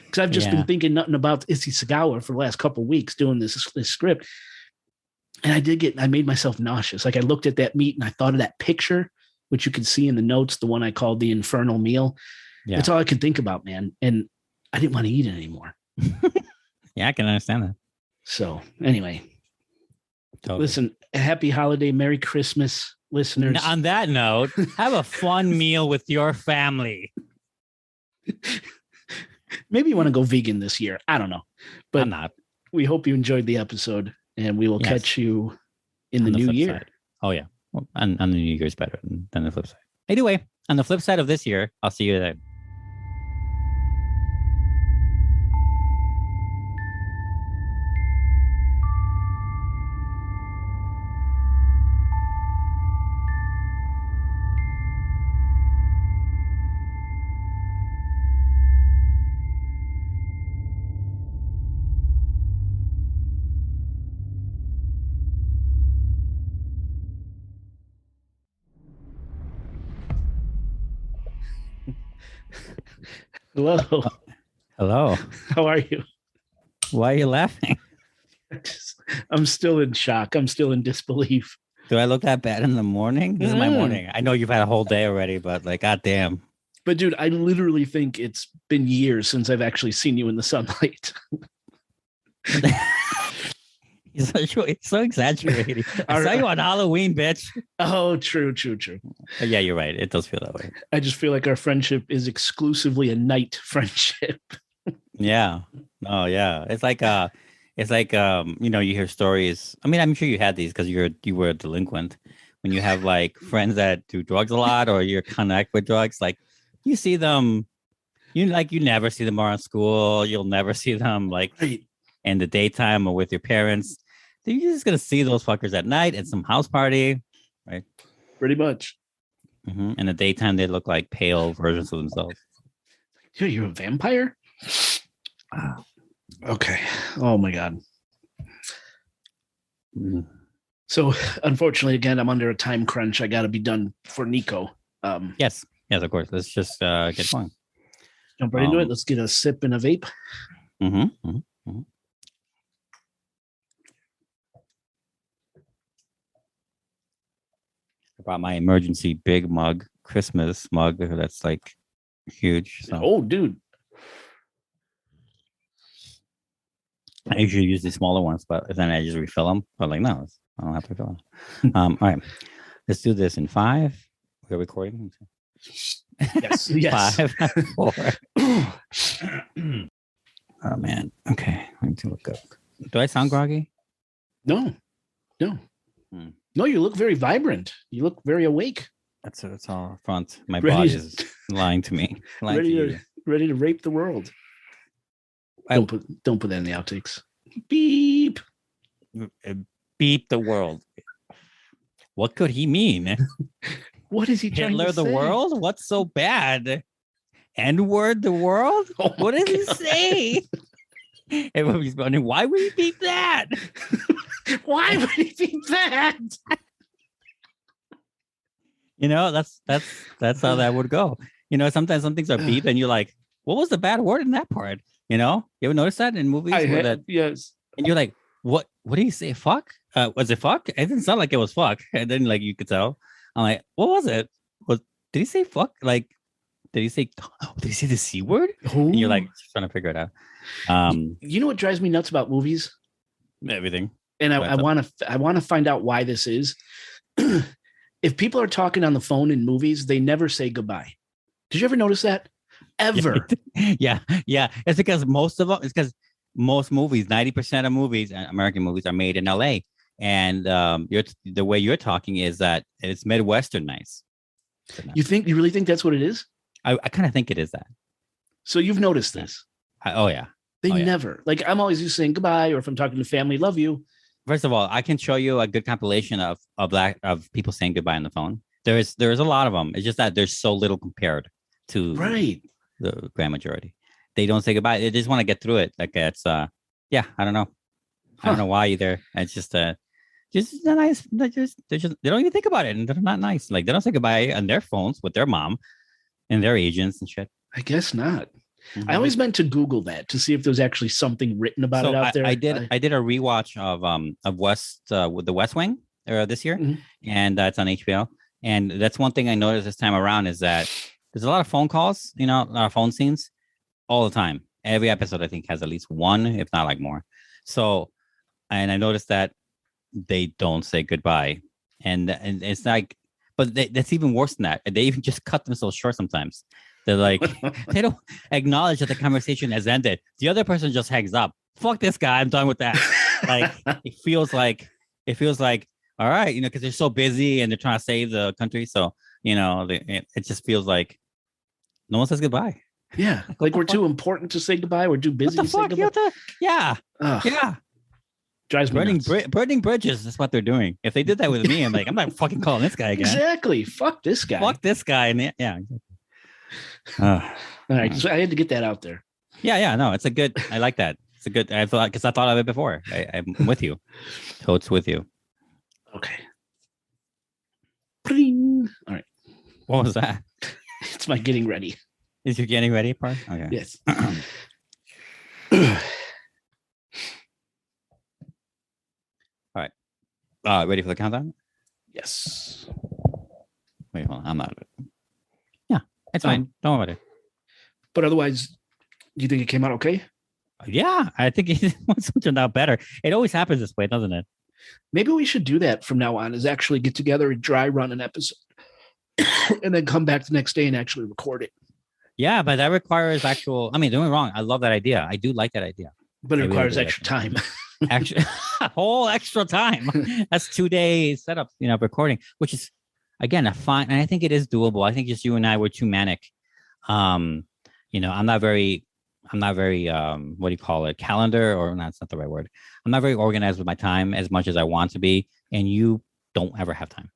because I've just been thinking nothing about Issei Sagawa for the last couple of weeks doing this script, and I made myself nauseous. Like I looked at that meat and I thought of that picture, which you can see in the notes, the one I called the infernal meal. Yeah. That's all I could think about, man, and I didn't want to eat it anymore. Yeah, I can understand that. So anyway. Totally. Listen, happy holiday, Merry Christmas, listeners. On that note, have a fun meal with your family. Maybe you want to go vegan this year. I don't know. But I'm not. We hope you enjoyed the episode, and we will catch you in the new year. Side. Oh, yeah. Well, on the New Year's better than the flip side. Anyway, on the flip side of this year, I'll see you then. Hello. Hello. How are you? Why are you laughing? I'm still in shock. I'm still in disbelief. Do I look that bad in the morning? This is my morning. I know you've had a whole day already, but like, goddamn. But dude, I literally think it's been years since I've actually seen you in the sunlight. You're so exaggerating. I saw you on Halloween, bitch. Oh, true. Yeah, you're right. It does feel that way. I just feel like our friendship is exclusively a night friendship. Yeah. Oh, yeah. It's like you hear stories. I mean, I'm sure you had these because you were a delinquent. When you have like friends that do drugs a lot, or you connect with drugs, like you see them, you never see them around school. You'll never see them like in the daytime or with your parents. You're just gonna see those fuckers at night at some house party, right? Pretty much. Mm-hmm. In the daytime, they look like pale versions of themselves. Dude, you're a vampire? Okay. Oh my god. Mm. So, unfortunately, again, I'm under a time crunch. I got to be done for Nico. Yes, of course. Let's just get going. Jump right into it. Let's get a sip and a vape. Mm-hmm. Mhm. I brought my emergency big mug, Christmas mug. That's like huge. So Oh, dude. I usually use the smaller ones, but then I just refill them. But like, no, I don't have to refill them. All right, let's do this in 5. We're recording. Yes. Yes. 5, 4. Oh man. Okay, I need to look up. Do I sound groggy? No. No, you look very vibrant. You look very awake. It's all front. My Ready body to- is lying to me. Lying to you. ready to rape the world. I- Don't put that in the outtakes. Beep. Beep the world. What could he mean? What is he trying Hitler to the say? world? What's so bad? N-word the world? Oh my What does he God. say? Everybody's wondering, why would he beep that? Why would he be that? You know, that's how that would go. You know, sometimes some things are beep and you're like, what was the bad word in that part? You know, you ever notice that in movies Yes. and you're like, what did he say? Fuck? Was it fuck? It didn't sound like it was fuck. And then like you could tell. I'm like, what was it? Did he say fuck? Like, did he say the C word? And you're like just trying to figure it out. You know what drives me nuts about movies? Everything. And I want to find out why this is. If people are talking on the phone in movies, they never say goodbye. Did you ever notice that? Ever? Yeah. It's because most movies, 90% of movies, American movies, are made in LA. And the way you're talking is that it's Midwestern nice. You really think that's what it is? I kind of think it is that. So you've noticed this? Oh yeah. They never, like, I'm always just saying goodbye, or if I'm talking to family, love you. First of all, I can show you a good compilation of people saying goodbye on the phone. There is a lot of them. It's just that there's so little compared to the grand majority. They don't say goodbye. They just want to get through it. Like it's I don't know. I don't know why either. It's just not nice. They don't even think about it, and they're not nice. Like they don't say goodbye on their phones with their mom and their agents and shit. I guess not. Mm-hmm. I always meant to Google that to see if there's actually something written about it out there. I did a rewatch of with the West Wing this year, Mhm. and it's on HBO. And that's one thing I noticed this time around is that there's a lot of phone calls, a lot of phone scenes all the time. Every episode I think has at least one, if not like more. So, and I noticed that they don't say goodbye, and it's like, but that's even worse than that. They even just cut themselves short sometimes. They're like, they don't acknowledge that the conversation has ended. The other person just hangs up. Fuck this guy. I'm done with that. Like it feels like, all right, because they're so busy and they're trying to save the country. So, it just feels like no one says goodbye. Yeah. Like we're too important to say goodbye. We're too busy to say goodbye. Yeah. Drives me nuts. Burning bridges. That's what they're doing. If they did that with me, I'm like, I'm not fucking calling this guy again. Exactly. Fuck this guy. Fuck this guy. And yeah. All right. So I had to get that out there. Yeah. No, it's a good. I like that. It's a good. I thought because I thought of it before. I'm with you. Totes with you. Okay. Pring. All right. What was that? It's my getting ready. Is your getting ready part? Okay. Yes. All right. Ready for the countdown? Yes. Wait, hold on. I'm out of it. Yeah, it's fine. Don't worry about it. But otherwise, do you think it came out okay? Yeah, I think it turned out better. It always happens this way, doesn't it? Maybe we should do that from now on, is actually get together and dry run an episode and then come back the next day and actually record it. Yeah, but that requires actual, don't get me wrong. I love that idea. I do like that idea. But it requires extra time. Actually, a whole extra time. That's 2 days setup, recording, which is, again, a fine. And I think it is doable. I think just you and I were too manic. I'm not very, what do you call it? Calendar, or that's not the right word. I'm not very organized with my time as much as I want to be. And you don't ever have time.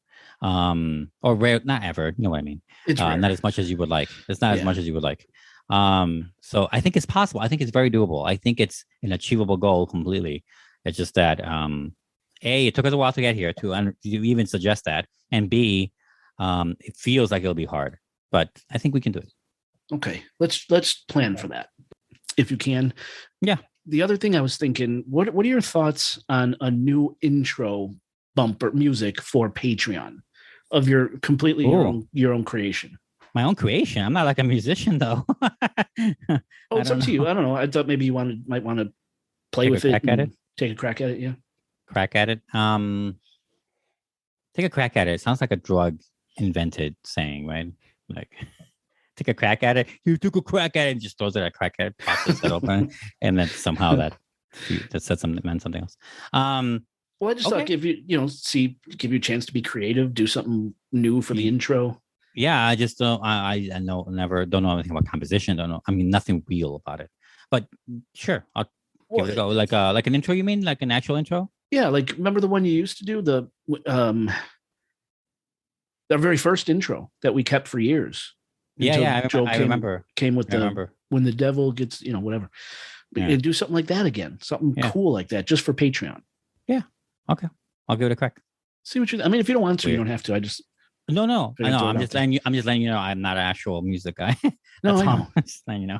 Or rare, not ever, you know what I mean? It's not as much as you would like. It's not as much as you would like. So I think it's possible. I think it's very doable. I think it's an achievable goal completely. It's just that, A, it took us a while to get here to even suggest that. And B, it feels like it'll be hard, but I think we can do it. Okay. Let's plan for that. If you can. Yeah. the other thing I was thinking, what are your thoughts on a new intro bumper music for Patreon of your completely your own creation? My own creation. I'm not like a musician though. Oh, it's up to you. I don't know. I thought maybe you might want to play take with a crack it at it. take a crack at it. Yeah. Crack at it. Take a crack at it. It sounds like a drug invented saying, right? Like take a crack at it. You took a crack at it and just throws it at crack at it, pops his head open, and then somehow that said something meant something else. Well, I just thought give you a chance to be creative, do something new for the intro. Yeah, I just don't. I don't know anything about composition. Don't know. I mean, nothing real about it. But sure, I'll give it a go. Like an intro. You mean like an actual intro? Yeah, like remember the one you used to do, the very first intro that we kept for years. Yeah, I remember. Came with when the devil gets, whatever. Yeah. Do something like that again, something cool like that, just for Patreon. Yeah. Okay, I'll give it a crack. See what you. I mean, if you don't want to, you don't have to. I just no. I know. I'm just letting you know I'm not an actual music guy. No, I know. I'm just letting you know.